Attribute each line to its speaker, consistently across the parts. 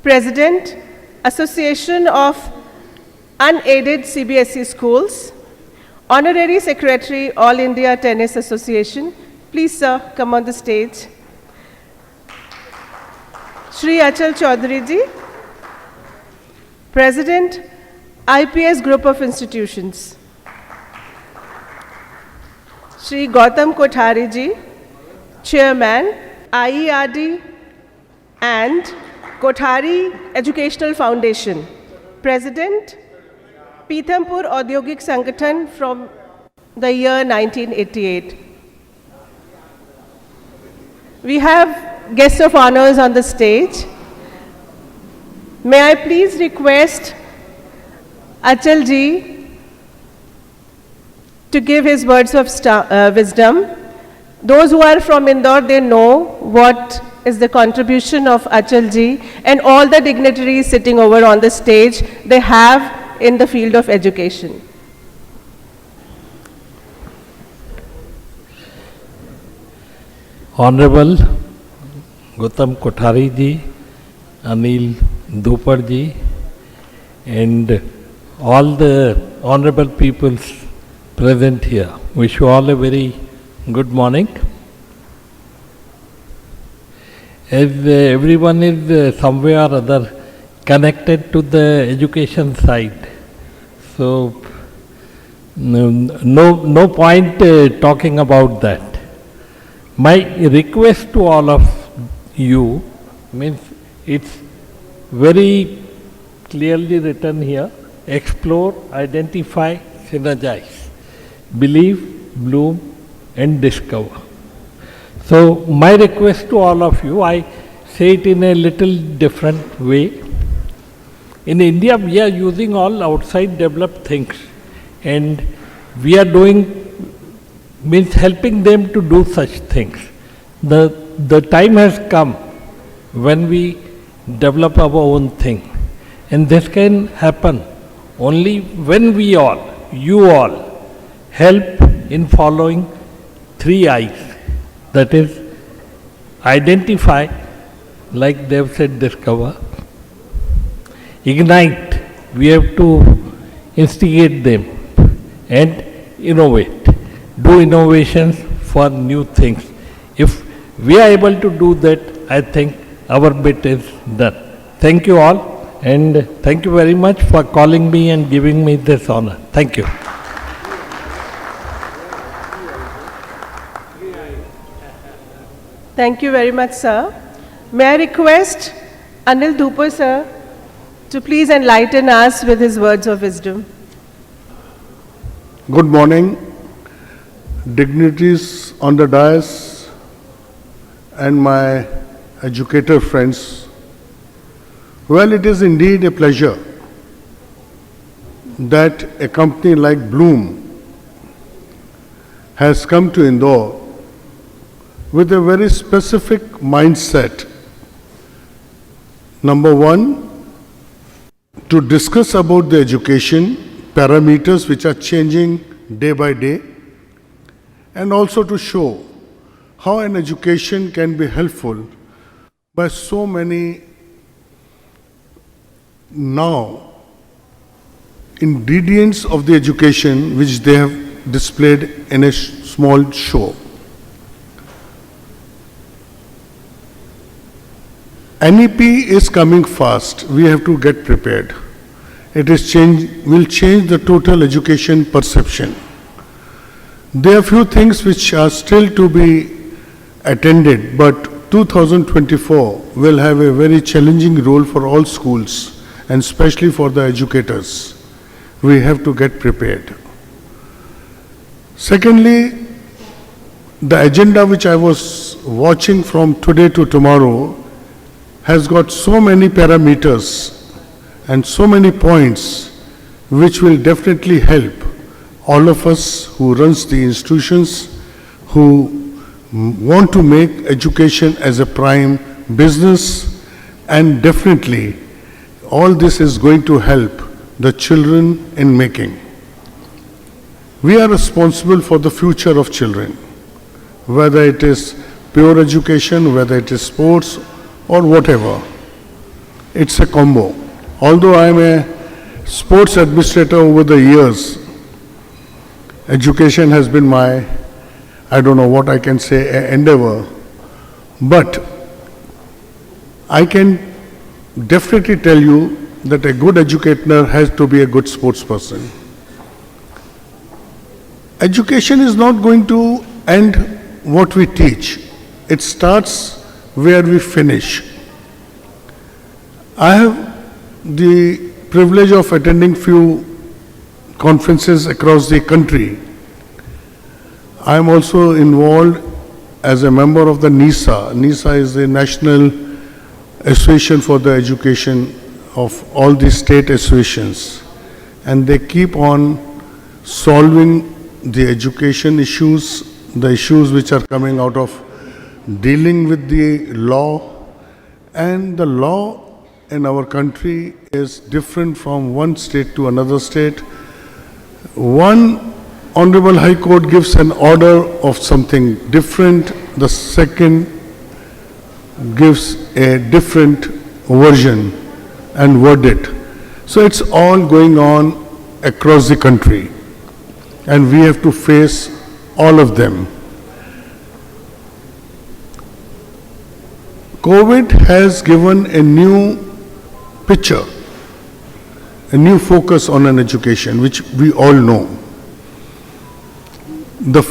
Speaker 1: President, Association of Unaided CBSE Schools, Honorary Secretary, All India Tennis Association. Please, sir, come on the stage. Shri Achal Chaudhary ji, President, IPS Group of Institutions. Shri Gautam Kothari ji, Chairman, IERD and Kothari Educational Foundation. President, Pithampur Audyogik Sangathan from the year 1988. We have guests of honors on the stage. May I please request Achal ji to give his words of wisdom. Those who are from Indore, they know what is the contribution of Achal ji and all the dignitaries sitting over on the stage they have in the field of education.
Speaker 2: Honorable Gautam Kothari ji, Anil Dupar ji, and all the honorable peoples present here. Wish you all a very good morning. As everyone is somewhere or other connected to the education side, so no point talking about that. My request to all of you means it's very clearly written here: explore, identify, synergize, believe, bloom, and discover. So my request to all of you, I say it in a little different way. In India, we are using all outside developed things, and we are means helping them to do such things. The time has come when we develop our own thing, and this can happen only when we all, you all, help in following 3 I's. That is, identify, like they have said, discover. Ignite, we have to instigate them. And innovate, do innovations for new things. If we are able to do that, I think our bit is done. Thank you all, and thank you very much for calling me and giving me this honor. Thank you.
Speaker 1: Thank you very much, sir. May I request Anil Dupar, sir, to please enlighten us with his words of wisdom.
Speaker 3: Good morning, dignitaries on the dais and my educator friends. Well, it is indeed a pleasure that a company like Bloom has come to Indore with a very specific mindset. Number one, to discuss about the education parameters which are changing day by day, and also to show how an education can be helpful by so many now ingredients of the education which they have displayed in a small show. NEP is coming fast. We have to get prepared. It will change the total education perception. There are few things which are still to be attended, but 2024 will have a very challenging role for all schools, and especially for the educators. We have to get prepared. Secondly, the agenda which I was watching from today to tomorrow has got so many parameters and so many points which will definitely help all of us who runs the institutions, who want to make education as a prime business, and definitely all this is going to help the children in making. We are responsible for the future of children. whether it is pure education, whether it is sports or whatever. It's a combo. Although I am a sports administrator over the years, education has been my, I don't know what I can say, endeavor. But I can definitely tell you that a good educator has to be a good sports person. Education is not going to end what we teach. It starts where we finish. I have the privilege of attending few conferences across the country. I am also involved as a member of the NISA. NISA is the National Association for the Education of all the state associations, and they keep on solving the education issues, the issues which are coming out of dealing with the law. And the law in our country is different from one state to another state. One Honorable High Court gives an order of something different, the second gives a different version and verdict. So it's all going on across the country, and we have to face all of them. COVID has given a new picture, a new focus on an education, which we all know. The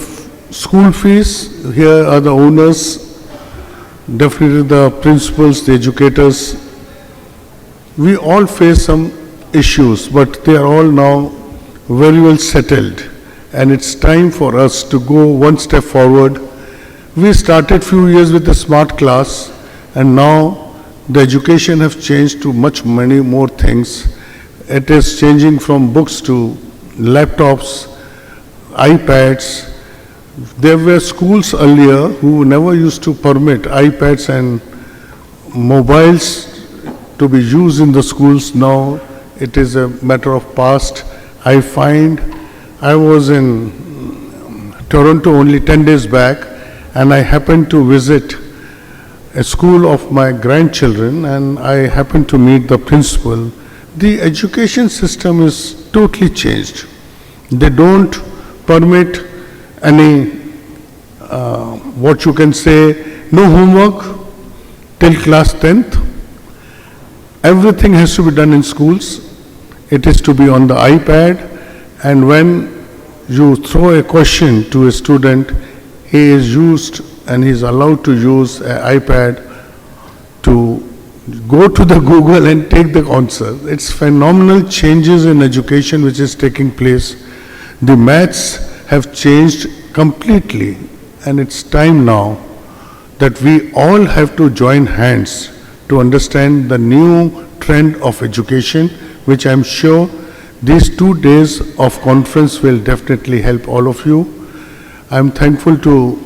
Speaker 3: school fees, here are the owners, definitely the principals, the educators. We all face some issues, but they are all now very well settled, and it's time for us to go one step forward. We started few years with a smart class, and now the education have changed to many more things. It is changing from books to laptops, iPads. There were schools earlier who never used to permit iPads and mobiles to be used in the schools. Now it is a matter of past. I find I was in Toronto only 10 days back, and I happened to visit a school of my grandchildren, and I happened to meet the principal. The education system is totally changed. They don't permit any, what you can say, no homework till class 10th. Everything has to be done in schools. It is to be on the iPad, and when you throw a question to a student, he is used and he is allowed to use an iPad to go to the Google and take the answer. It's phenomenal changes in education which is taking place. The maths have changed completely, and it's time now that we all have to join hands to understand the new trend of education, which I'm sure these 2 days of conference will definitely help all of you. I'm thankful to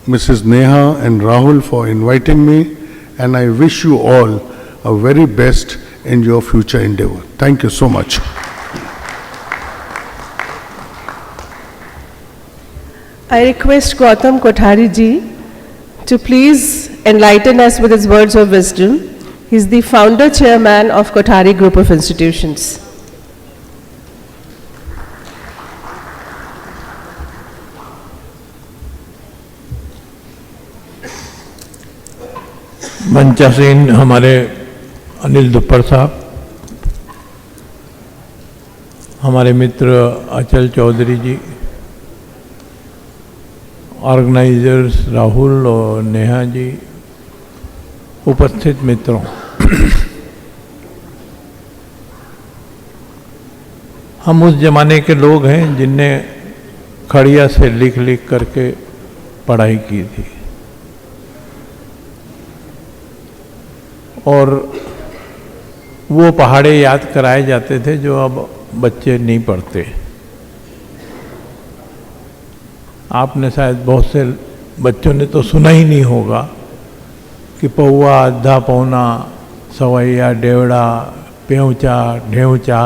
Speaker 3: Mrs. Neha and Rahul for inviting me, and I wish you all a very best in your future endeavor. Thank you so much.
Speaker 1: I request Gautam Kothari ji to please enlighten us with his words of wisdom. He is the founder chairman of Kothari Group of Institutions.
Speaker 2: मंचासीन हमारे अनिल दुप्पर साहब, हमारे मित्र अचल चौधरी जी, organisers Rahul और नेहा जी, उपस्थित मित्रों, हम उस जमाने के लोग हैं जिनने खड़िया से लिख लिख करके पढ़ाई की थी, और वो पहाड़े याद कराए जाते थे जो अब बच्चे नहीं पढ़ते। आपने शायद बहुत से बच्चों ने तो सुना ही नहीं होगा कि पौआ, आधा पौना, सवैया, डेवड़ा, पेऊचा, ढेऊचा,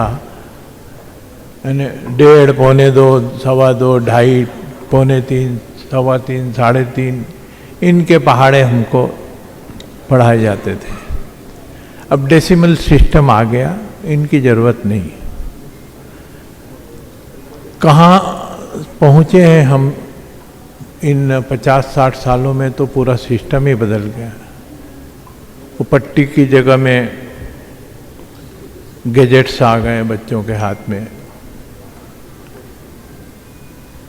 Speaker 2: यानी 1.5, 1.25, 2, 2.5, 2.5, 3,
Speaker 4: 3.25, 3.5 इनके पहाड़े हमको पढ़ाए जाते थे। अब डेसिमल सिस्टम आ गया, इनकी ज़रूरत नहीं। कहाँ पहुँचे हैं हम इन 50-60 सालों में, तो पूरा सिस्टम ही बदल गया। वो पट्टी की जगह में गैजेट्स आ गए बच्चों के हाथ में।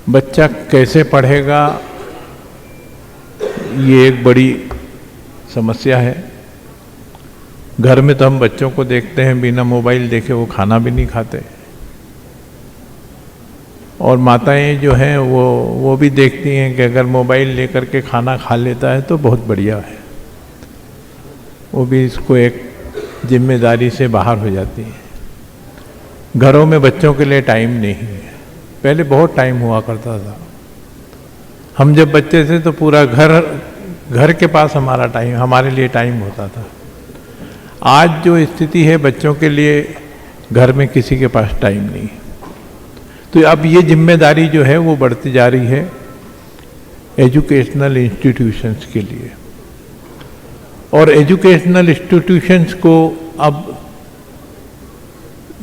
Speaker 4: बच्चा कैसे पढ़ेगा, ये एक बड़ी समस्या है। घर में तो हम बच्चों को देखते हैं बिना मोबाइल देखे वो खाना भी नहीं खाते, और माताएं जो हैं वो भी देखती हैं कि अगर मोबाइल लेकर के खाना खा लेता है तो बहुत बढ़िया है, वो भी इसको एक जिम्मेदारी से बाहर हो जाती है। घरों में बच्चों के लिए टाइम नहीं है। पहले बहुत टाइम हुआ करता था। हम जब बच्चे थे तो पूरा घर के पास हमारे लिए टाइम होता था। आज जो स्थिति है, बच्चों के लिए घर में किसी के पास टाइम नहीं है। तो अब ये जिम्मेदारी जो है वो बढ़ती जा रही है एजुकेशनल इंस्टीट्यूशंस के लिए। और एजुकेशनल इंस्टीट्यूशंस को अब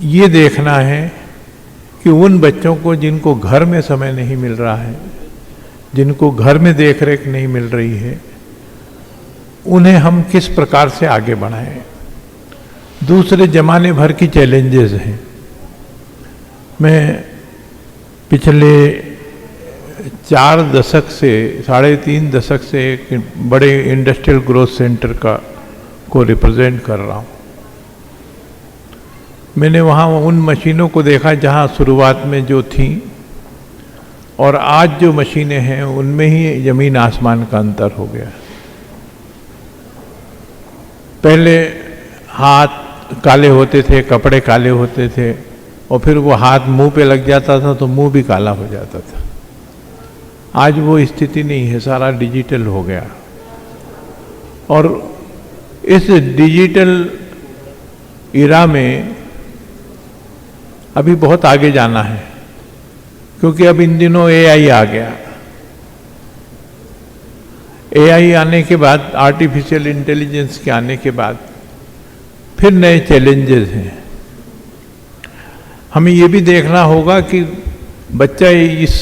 Speaker 4: ये देखना है कि उन बच्चों को जिनको घर में समय नहीं मिल रहा है, जिनको घर में देख रेख नहीं मिल रही है, उन्हें हम किस प्रकार से आगे बढ़ाएं। दूसरे जमाने भर की चैलेंजेस हैं। मैं पिछले 4 दशक से 3.5 दशक से एक बड़े इंडस्ट्रियल ग्रोथ सेंटर को रिप्रेजेंट कर रहा हूँ। मैंने वहाँ उन मशीनों को देखा जहाँ शुरुआत में जो थी और आज जो मशीनें हैं उनमें ही ज़मीन आसमान का अंतर हो गया। पहले हाथ काले होते थे, कपड़े काले होते थे, और फिर वो हाथ मुंह पे लग जाता था तो मुंह भी काला हो जाता था। आज वो स्थिति नहीं है, सारा डिजिटल हो गया। और इस डिजिटल इरा में अभी बहुत आगे जाना है, क्योंकि अब इन दिनों एआई आ गया। एआई आने के बाद, आर्टिफिशियल इंटेलिजेंस के आने के बाद फिर नए चैलेंजेस हैं। हमें ये भी देखना होगा कि बच्चा इस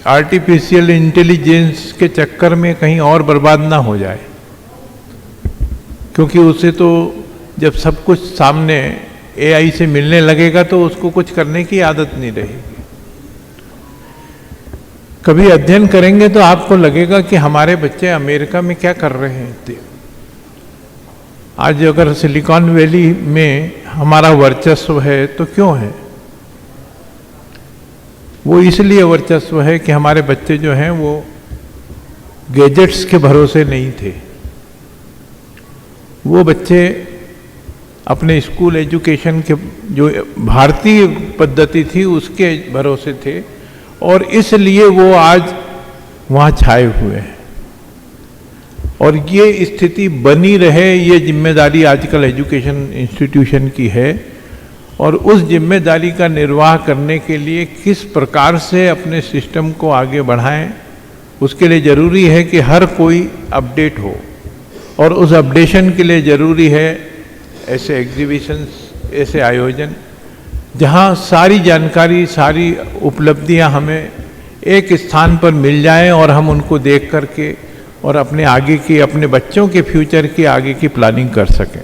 Speaker 4: आर्टिफिशियल इंटेलिजेंस के चक्कर में कहीं और बर्बाद ना हो जाए, क्योंकि उसे तो जब सब कुछ सामने एआई से मिलने लगेगा तो उसको कुछ करने की आदत नहीं रहेगी। कभी अध्ययन करेंगे तो आपको लगेगा कि हमारे बच्चे अमेरिका में क्या कर रहे हैं। आज अगर सिलिकॉन वैली में हमारा वर्चस्व है तो क्यों है? वो इसलिए वर्चस्व है कि हमारे बच्चे जो हैं वो गैजेट्स के भरोसे नहीं थे। वो बच्चे अपने स्कूल एजुकेशन के जो भारतीय पद्धति थी उसके भरोसे थे, और इसलिए वो आज वहाँ छाए हुए हैं। और ये स्थिति बनी रहे, ये जिम्मेदारी आजकल एजुकेशन इंस्टीट्यूशन की है। और उस जिम्मेदारी का निर्वाह करने के लिए किस प्रकार से अपने सिस्टम को आगे बढ़ाएं, उसके लिए ज़रूरी है कि हर कोई अपडेट हो, और उस अपडेशन के लिए ज़रूरी है ऐसे एग्जीबिशंस, ऐसे आयोजन जहां सारी जानकारी, सारी उपलब्धियां हमें एक स्थान पर मिल जाएं और हम उनको देख करके और अपने आगे की, अपने बच्चों के फ्यूचर की आगे की प्लानिंग कर सकें।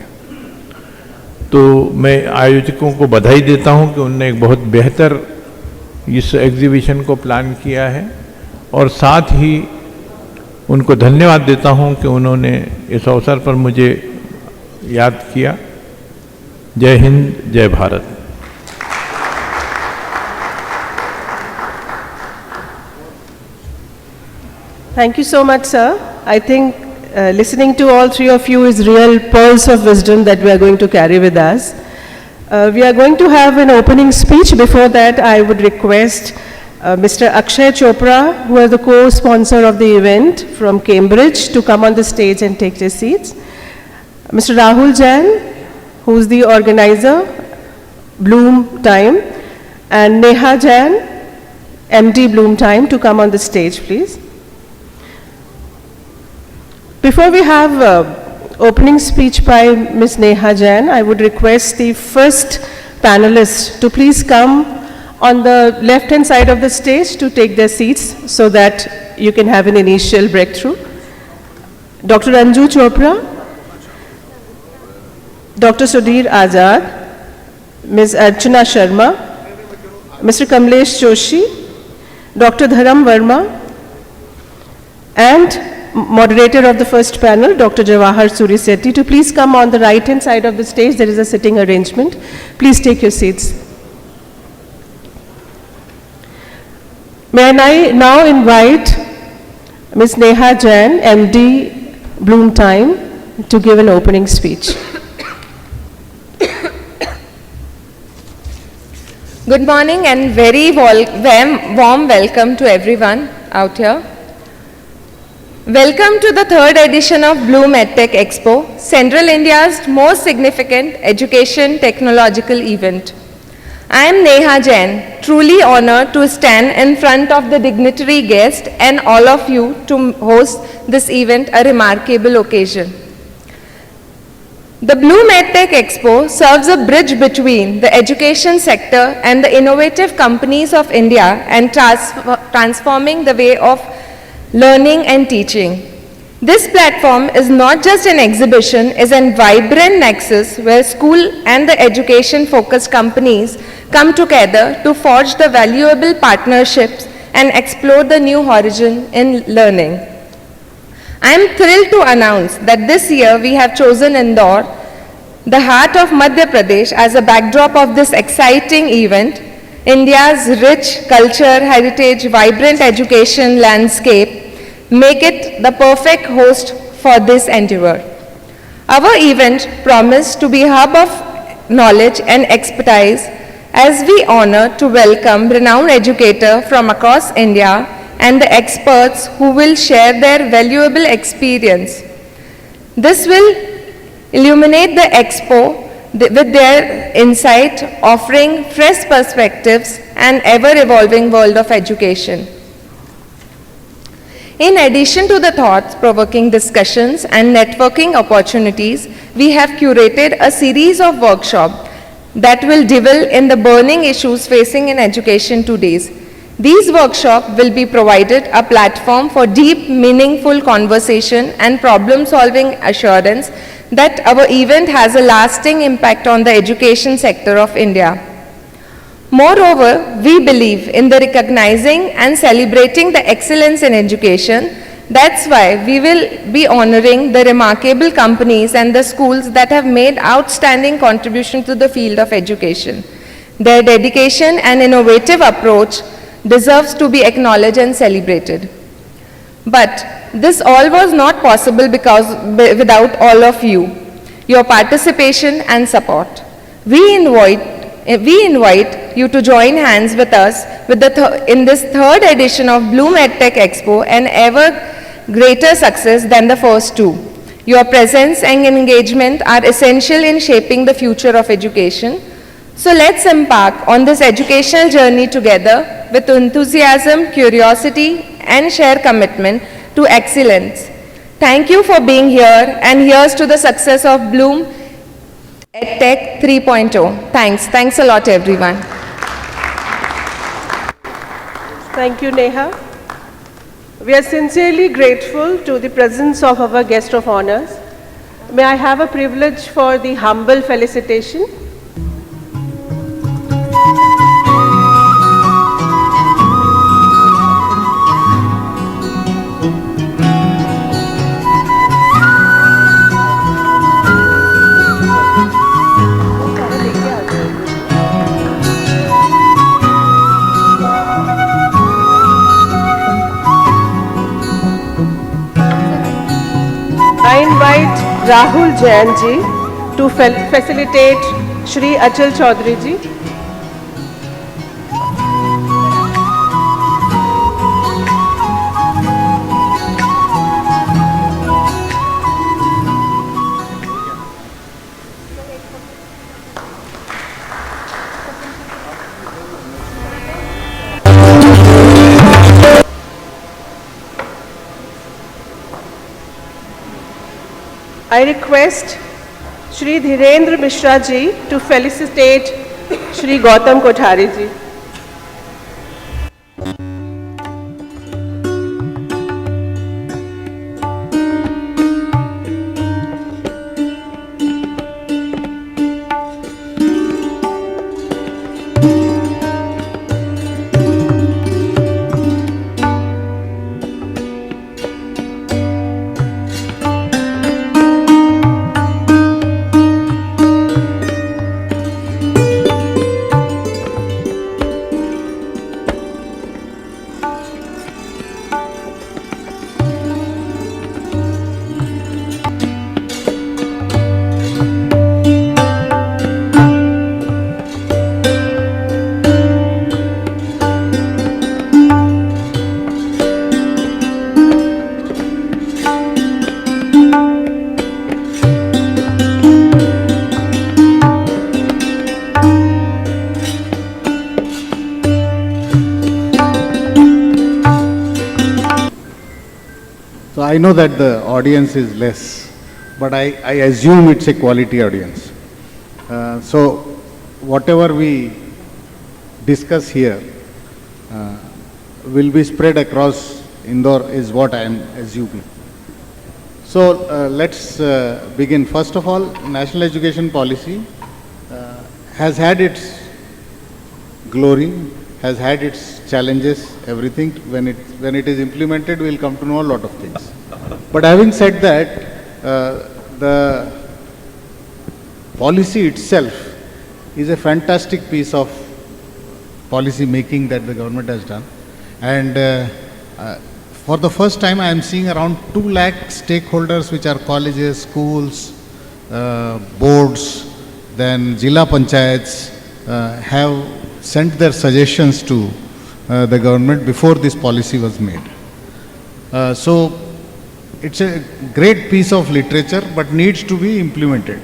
Speaker 4: तो मैं आयोजकों को बधाई देता हूं कि उन्होंने एक बहुत बेहतर इस एग्जीबिशन को प्लान किया है, और साथ ही उनको धन्यवाद देता हूं कि उन्होंने इस अवसर पर मुझे याद किया। जय हिंद, जय Bharat.
Speaker 1: Thank you so much, sir. I think listening to all three of you is real pearls of wisdom that we are going to carry with us. We are going to have an opening speech. Before that, I would request Mr. Akshay Chopra, who is the co-sponsor of the event from Cambridge, to come on the stage and take their seats. Mr. Rahul Jain, who is the organizer, Bloom Time, and Neha Jain, MD Bloom Time, to come on the stage, please. Before we have opening speech by Ms. Neha Jain, I would request the first panelist to please come on the left-hand side of the stage to take their seats so that you can have an initial breakthrough. Dr. Anju Chopra, Dr. Sudhir Azad, Ms. Archana Sharma, Mr. Kamlesh Joshi, Dr. Dharam Verma, and moderator of the first panel, Dr. Jawahar Suri Sethi, to please come on the right-hand side of the stage. There is a sitting arrangement. Please take your seats. May I now invite Ms. Neha Jain, MD, Bloom Time, to give an opening speech.
Speaker 5: Good morning and very warm welcome to everyone out here. Welcome to the third edition of Bloom EdTech Expo, Central India's most significant education technological event. I am Neha Jain, truly honored to stand in front of the dignitary guest and all of you to host this event, a remarkable occasion. The Bloom EdTech Expo serves a bridge between the education sector and the innovative companies of India and transforming the way of learning and teaching. This platform is not just an exhibition, it is a vibrant nexus where school and the education-focused companies come together to forge the valuable partnerships and explore the new horizon in learning. I am thrilled to announce that this year we have chosen Indore, the heart of Madhya Pradesh, as a backdrop of this exciting event. India's rich culture, heritage, vibrant education landscape make it the perfect host for this endeavor. Our event promised to be a hub of knowledge and expertise as we honor to welcome renowned educators from across India and the experts who will share their valuable experience. This will illuminate the expo with their insight, offering fresh perspectives and ever-evolving world of education. In addition to the thought-provoking discussions and networking opportunities, we have curated a series of workshops that will delve in the burning issues facing in education today. These workshops will be provided a platform for deep, meaningful conversation and problem-solving assurance that our event has a lasting impact on the education sector of India. Moreover, we believe in the recognizing and celebrating the excellence in education. That's why we will be honoring the remarkable companies and the schools that have made outstanding contribution to the field of education. Their dedication and innovative approach deserves to be acknowledged and celebrated. But this all was not possible without all of you, your participation and support. We invite you to join hands with us in this third edition of Bloom EdTech Expo, an ever greater success than the first two. Your presence and engagement are essential in shaping the future of education. So let's embark on this educational journey together with enthusiasm, curiosity, and shared commitment to excellence. Thank you for being here, and here's to the success of Bloom EdTech 3.0. Thanks a lot, everyone.
Speaker 1: Thank you, Neha. We are sincerely grateful to the presence of our guest of honors. May I have a privilege for the humble felicitation? I invite Rahul Jain ji to facilitate Shri Achal Chaudhary ji. I request Shri Dhirendra Mishra ji to felicitate Shri Gautam Kothari ji.
Speaker 6: So I know that the audience is less, but I assume it's a quality audience. So whatever we discuss here will be spread across Indore is what I am assuming. So let's begin. First of all, national education policy has had its glory, has had its challenges, everything. When it is implemented, we'll come to know a lot of things. But having said that, the policy itself is a fantastic piece of policy making that the government has done. And for the first time, I am seeing around 2 lakh stakeholders, which are colleges, schools, boards, then Jilla Panchayats, have sent their suggestions to the government before this policy was made. So it's a great piece of literature, but needs to be implemented.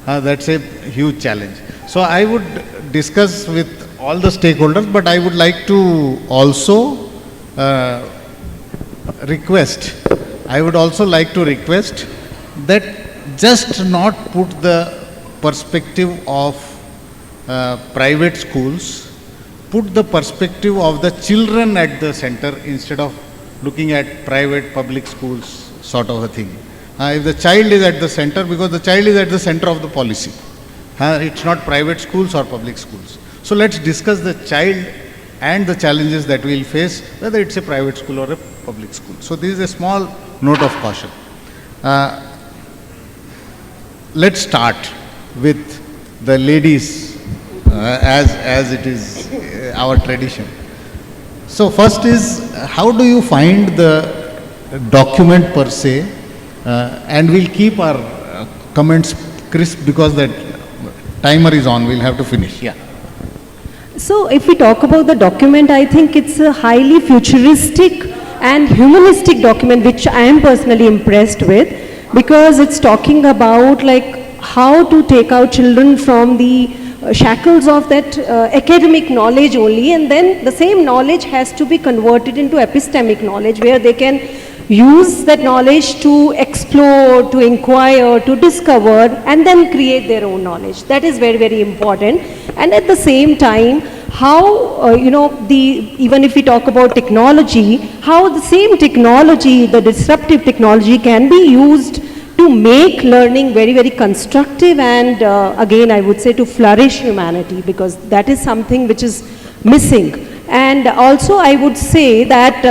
Speaker 6: That's a huge challenge. So I would discuss with all the stakeholders, but I would like to also request that just not put the perspective of private schools, put the perspective of the children at the center instead of looking at private public schools sort of a thing. If the child is at the center, because the child is at the center of the policy. It's not private schools or public schools. So let's discuss the child and the challenges that we will face, whether it's a private school or a public school. So this is a small note of caution. Let's start with the ladies, as it is our tradition. So first is, how do you find the document per se, and we'll keep our comments crisp because that timer is on, we'll have to finish. Yeah.
Speaker 7: So if we talk about the document, I think it's a highly futuristic and humanistic document, which I am personally impressed with, because it's talking about like how to take out children from the shackles of that academic knowledge only, and then the same knowledge has to be converted into epistemic knowledge, where they can use that knowledge to explore, to inquire, to discover, and then create their own knowledge. That is very, very important. And at the same time, how, even if we talk about technology, how the same technology, the disruptive technology, can be used to make learning very, very constructive and again, I would say to flourish humanity, because that is something which is missing. And also I would say that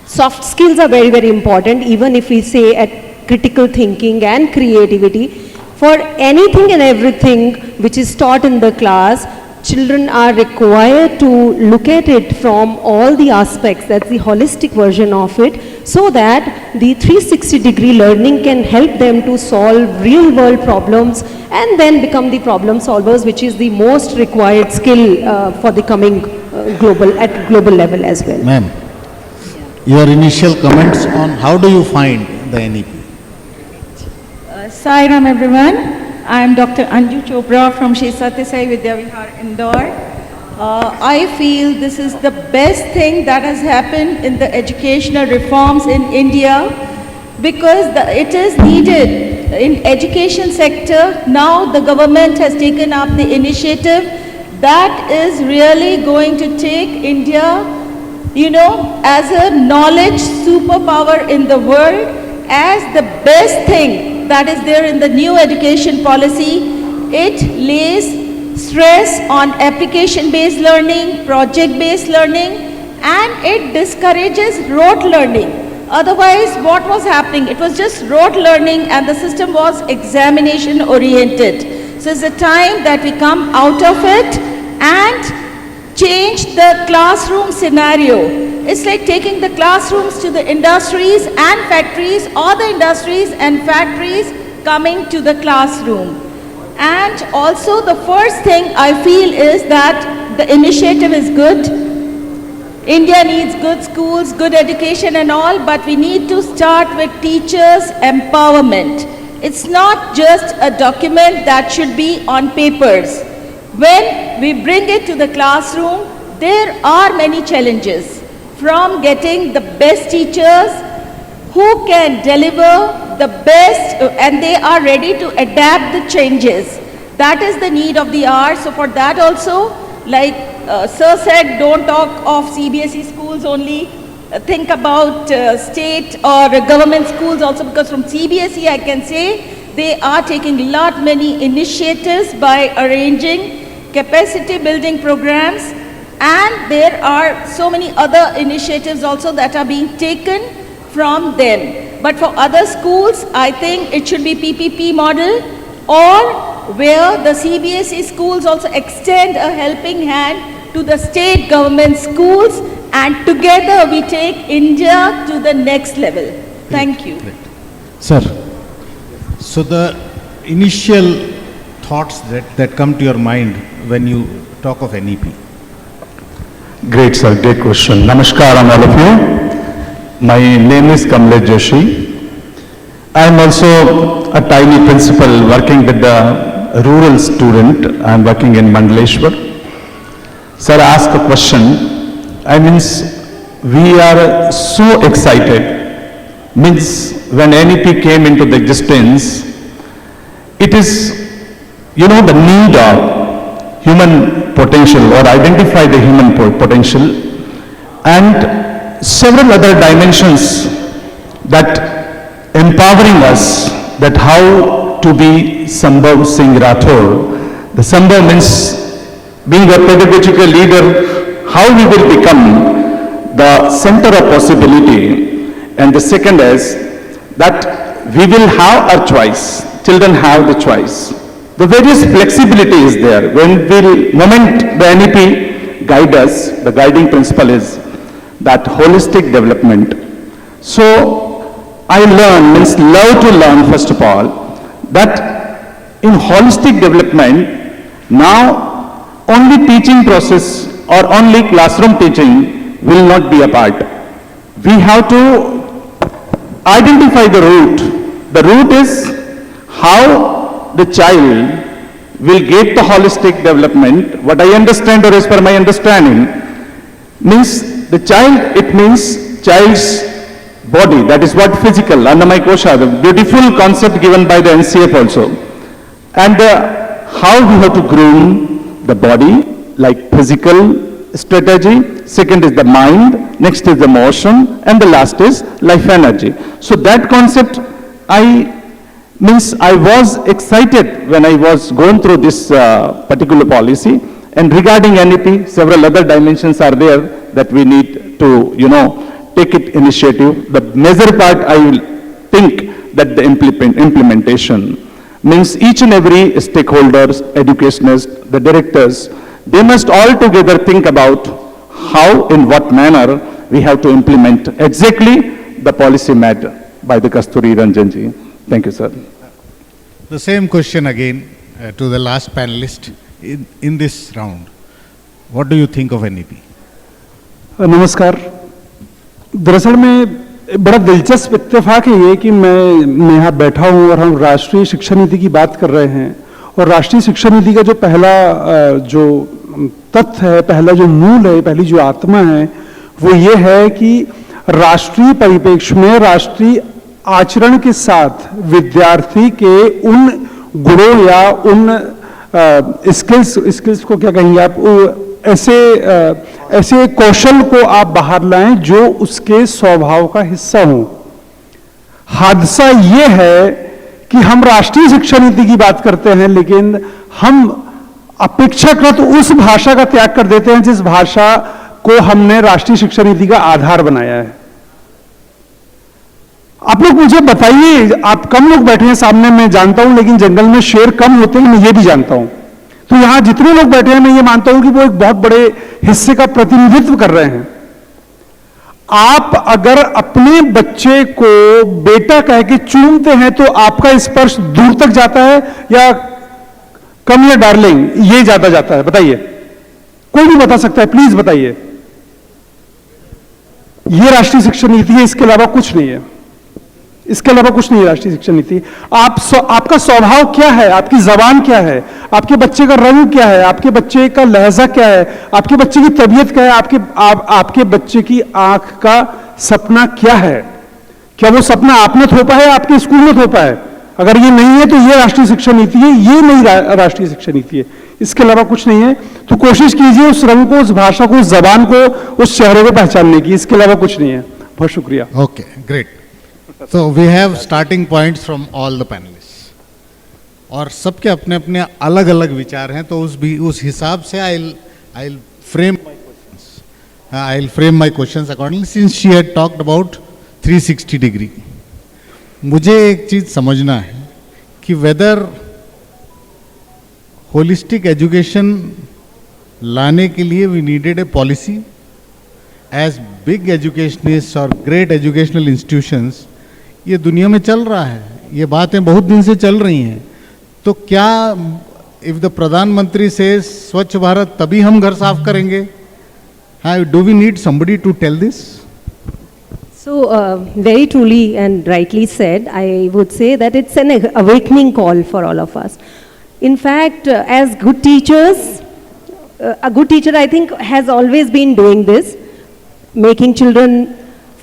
Speaker 7: soft skills are very, very important, even if we say at critical thinking and creativity. For anything and everything which is taught in the class, children are required to look at it from all the aspects, that's the holistic version of it, so that the 360-degree learning can help them to solve real-world problems and then become the problem solvers, which is the most required skill for the coming at global level as well.
Speaker 6: Ma'am, your initial comments on how do you find the NEP?
Speaker 8: Sairam everyone. I am Dr. Anju Chopra from Shri Satya Sai Vidya Vihar, Indore. I feel this is the best thing that has happened in the educational reforms in India, because it is needed in education sector. Now the government has taken up the initiative that is really going to take India, as a knowledge superpower in the world, as the best thing that is there in the new education policy. It lays stress on application-based learning, project-based learning, and it discourages rote learning. Otherwise, what was happening? It was just rote learning and the system was examination oriented. So it's the time that we come out of it and change the classroom scenario. It's like taking the classrooms to the industries and factories, or the industries and factories coming to the classroom. And also the first thing I feel is that the initiative is good. India needs good schools, good education and all, but we need to start with teachers' empowerment. It's not just a document that should be on papers. When we bring it to the classroom, there are many challenges, from getting the best teachers who can deliver the best, and they are ready to adapt the changes. That is the need of the hour. So for that also, like Sir said, don't talk of CBSE schools only, think about state or government schools also, because from CBSE I can say they are taking many initiatives by arranging capacity building programs, and there are so many other initiatives also that are being taken from them. But for other schools, I think it should be PPP model, or where the CBSE schools also extend a helping hand to the state government schools, and together we take India to the next level. Thank you.
Speaker 6: Sir, so the initial thoughts that come to your mind when you talk of NEP?
Speaker 9: Great, sir. Great question. Namaskar on all of you. My name is Kamlesh Joshi. I am also a tiny principal working with the rural student. I am working in Mandaleshwar. Sir, ask a question. We are so excited. When NEP came into the existence, it is, the need of human potential, or identify the human potential, and several other dimensions that empowering us, that how to be Sambhav Singh Rathore. The Sambhav means being a pedagogical leader, how we will become the center of possibility. And the second is that we will have our choice, children have the choice. The various flexibility is there. Moment the NEP guide us, the guiding principle is that holistic development. So I love to learn first of all, that in holistic development, now only teaching process or only classroom teaching will not be a part. We have to identify the root. The root is how the child will get the holistic development. What I understand, or as per my understanding, means the child, it means child's body, that is what physical, Annamai Kosha, the beautiful concept given by the NCF also. And how we have to groom the body, like physical strategy, second is the mind, next is the motion, and the last is life energy. So that concept, I was excited when I was going through this particular policy, and regarding NEP, several other dimensions are there that we need to, take it initiative. The major part, I will think that the implementation means each and every stakeholders, educationists, the directors, they must all together think about how, in what manner we have to implement exactly the policy made by the Kasturi Ranjanji. Thank you, sir.
Speaker 6: The same question again to the last panelist in this round. What do you think of NEP?
Speaker 10: नमस्कार. दरअसल में बड़ा दिलचस्प इत्तेफाक है ये कि मैं यहाँ बैठा हूँ और हम राष्ट्रीय शिक्षा नीति की बात कर रहे हैं, और राष्ट्रीय शिक्षा नीति का जो पहला जो तथ्य है, पहला जो मूल है, पहली जो आत्मा है, वो ये है कि राष्ट्रीय परिप्रेक्ष्य में राष्ट्रीय आचरण के साथ विद्यार्थी के उन गुणों या उन स्किल्स को क्या कहेंगे आप, ऐसे कौशल को आप बाहर लाएं जो उसके स्वभाव का हिस्सा हो। हादसा ये है कि हम राष्ट्रीय शिक्षा नीति की बात करते हैं, लेकिन हम अपेक्षाकृत उस भाषा का त्याग कर देते हैं जिस भाषा को हमने राष्ट्रीय शिक्षा नीति का आधार बनाया है। आप लोग मुझे बताइए, आप कम लोग बैठे हैं सामने, मैं जानता हूं, लेकिन जंगल में शेर कम होते हैं, मैं ये भी जानता हूं। तो यहां जितने लोग बैठे हैं, मैं ये मानता हूं कि वो एक बहुत बड़े हिस्से का प्रतिनिधित्व कर रहे हैं। आप अगर अपने बच्चे को बेटा कह के चूमते हैं तो आपका स्पर्श दूर तक जाता है या कम या डार्लिंग ये ज्यादा जाता है? बताइए, कोई भी बता सकता है, प्लीज बताइए। ये राष्ट्रीय शिक्षा नीति है, इसके अलावा कुछ नहीं है, इसके अलावा कुछ नहीं है राष्ट्रीय शिक्षा नीति। आपका स्वभाव क्या है, आपकी जबान क्या है, आपके बच्चे का रंग क्या है, आपके बच्चे का लहजा क्या है, आपके बच्चे की तबीयत क्या है, आपके बच्चे की आंख का सपना क्या है, क्या वो सपना आपने थोपा है, आपके स्कूल में थोपा है? अगर ये नहीं है तो ये राष्ट्रीय शिक्षा नीति है, ये नहीं राष्ट्रीय शिक्षा नीति है, इसके अलावा कुछ नहीं है। तो कोशिश कीजिए उस रंग को, उस भाषा को, उस जबान को, उस चेहरे को पहचानने की, इसके अलावा कुछ नहीं है। बहुत शुक्रिया।
Speaker 6: Okay, great. So we have starting points from all the panelists, और सबके अपने अपने अलग अलग विचार हैं, तो उस हिसाब से I'll frame my questions accordingly, since she had talked about 360 degree. मुझे एक चीज समझना है कि whether holistic education लाने के लिए we needed a policy, as big educationists or great educational institutions ये दुनिया में चल रहा है, ये बातें बहुत दिन से चल रही हैं। तो क्या इफ द प्रधानमंत्री से स्वच्छ भारत तभी हम घर साफ करेंगे? Do we need somebody to tell this?
Speaker 7: So, very truly and rightly said, I would say that it's an awakening call for all of us. In fact, as good teachers, a good teacher I think has always been doing this, making children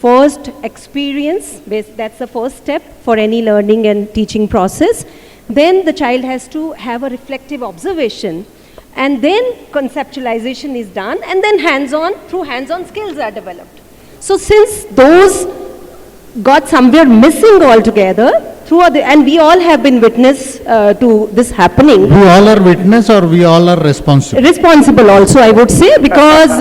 Speaker 7: first experience, that's the first step for any learning and teaching process. Then the child has to have a reflective observation, and then conceptualization is done, and then through hands-on skills are developed. So since those got somewhere missing altogether, and we all have been witness to this happening.
Speaker 6: We all are witness, or we all are responsible?
Speaker 7: Responsible also, I would say, because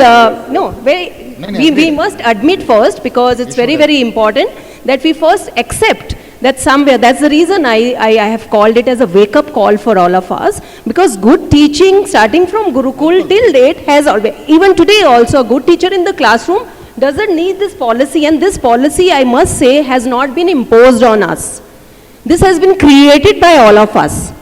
Speaker 7: we must admit first, because it's very, very important that we first accept that somewhere, that's the reason I have called it as a wake-up call for all of us, because good teaching starting from Gurukul till date has always, even today also, a good teacher in the classroom doesn't need this policy, and this policy, I must say, has not been imposed on us. This has been created by all of us.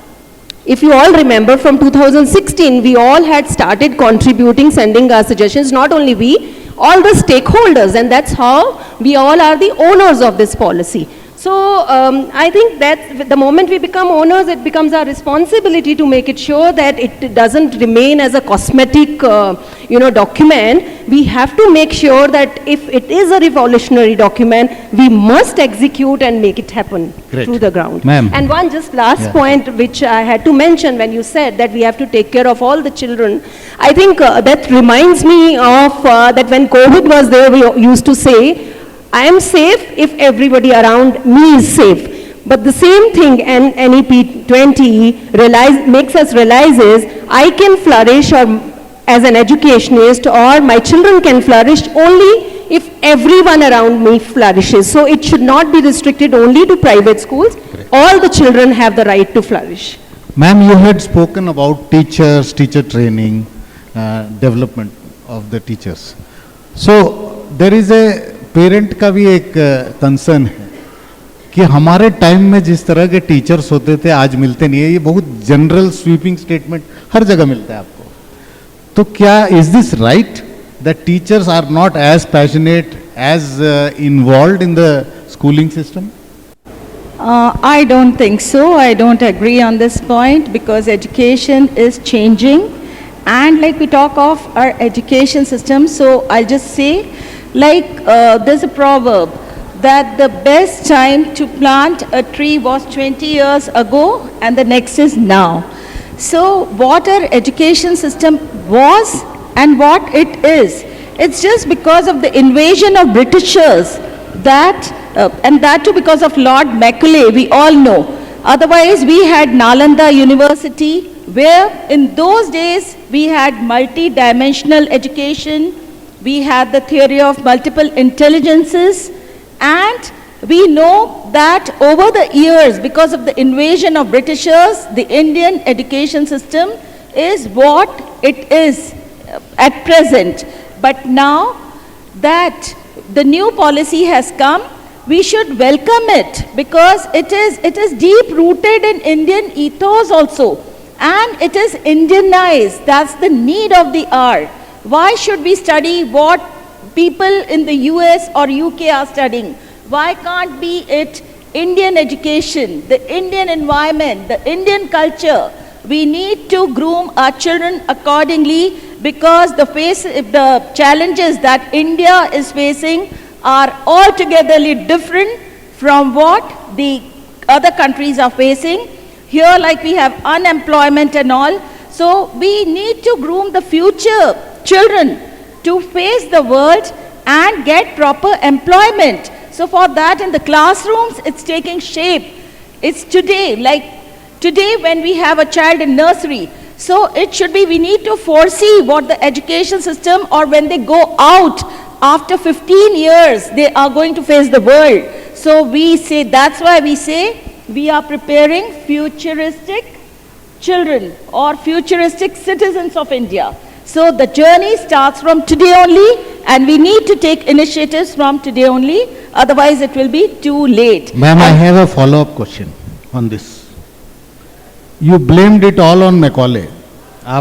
Speaker 7: If you all remember, from 2016, we all had started contributing, sending our suggestions, not only we, all the stakeholders, and that's how we all are the owners of this policy. So I think that the moment we become owners, it becomes our responsibility to make it sure that it doesn't remain as a cosmetic, document. We have to make sure that if it is a revolutionary document, we must execute and make it happen through the ground. And one just last point which I had to mention when you said that we have to take care of all the children. I think that reminds me of that when COVID was there, we used to say, I am safe if everybody around me is safe. But the same thing NEP 20 makes us realize is I can flourish as an educationist, or my children can flourish only if everyone around me flourishes. So it should not be restricted only to private schools. All the children have the right to flourish.
Speaker 6: Ma'am, you had spoken about teachers, teacher training, development of the teachers. So there is a parent का भी एक concern है कि हमारे time में जिस तरह के टीचर्स होते थे आज मिलते नहीं है। ये बहुत जनरल स्वीपिंग स्टेटमेंट हर जगह मिलता है आपको। तो क्या is this right that teachers are not as passionate, as involved in the schooling system?
Speaker 8: I don't think so. I don't agree on this point, because education is changing, and like we talk of our education system, so I'll just say, like there's a proverb that the best time to plant a tree was 20 years ago and the next is now. So what our education system was and what it is, it's just because of the invasion of Britishers that, and that too because of Lord Macaulay, we all know. Otherwise, we had Nalanda University, where in those days we had multi-dimensional education, we had the theory of multiple intelligences, and we know that over the years, because of the invasion of Britishers, the Indian education system is what it is at present. But now that the new policy has come, we should welcome it because it is deep rooted in Indian ethos also, and it is Indianized. That's the need of the hour. Why should we study what people in the US or UK are studying? Why can't be it Indian education, the Indian environment, the Indian culture? We need to groom our children accordingly because the challenges that India is facing are altogether different from what the other countries are facing. Here, like we have unemployment and all. So we need to groom the future children to face the world and get proper employment. So for that in the classrooms, it's taking shape. It's today, like today when we have a child in nursery. So it should be, we need to foresee what the education system or when they go out after 15 years, they are going to face the world. So we say, that's why we say we are preparing futuristic children or futuristic citizens of India. So the journey starts from today only, and we need to take initiatives from today only, otherwise it will be too late.
Speaker 6: Ma'am, I have a follow-up question on this. You blamed it all on Macaulay.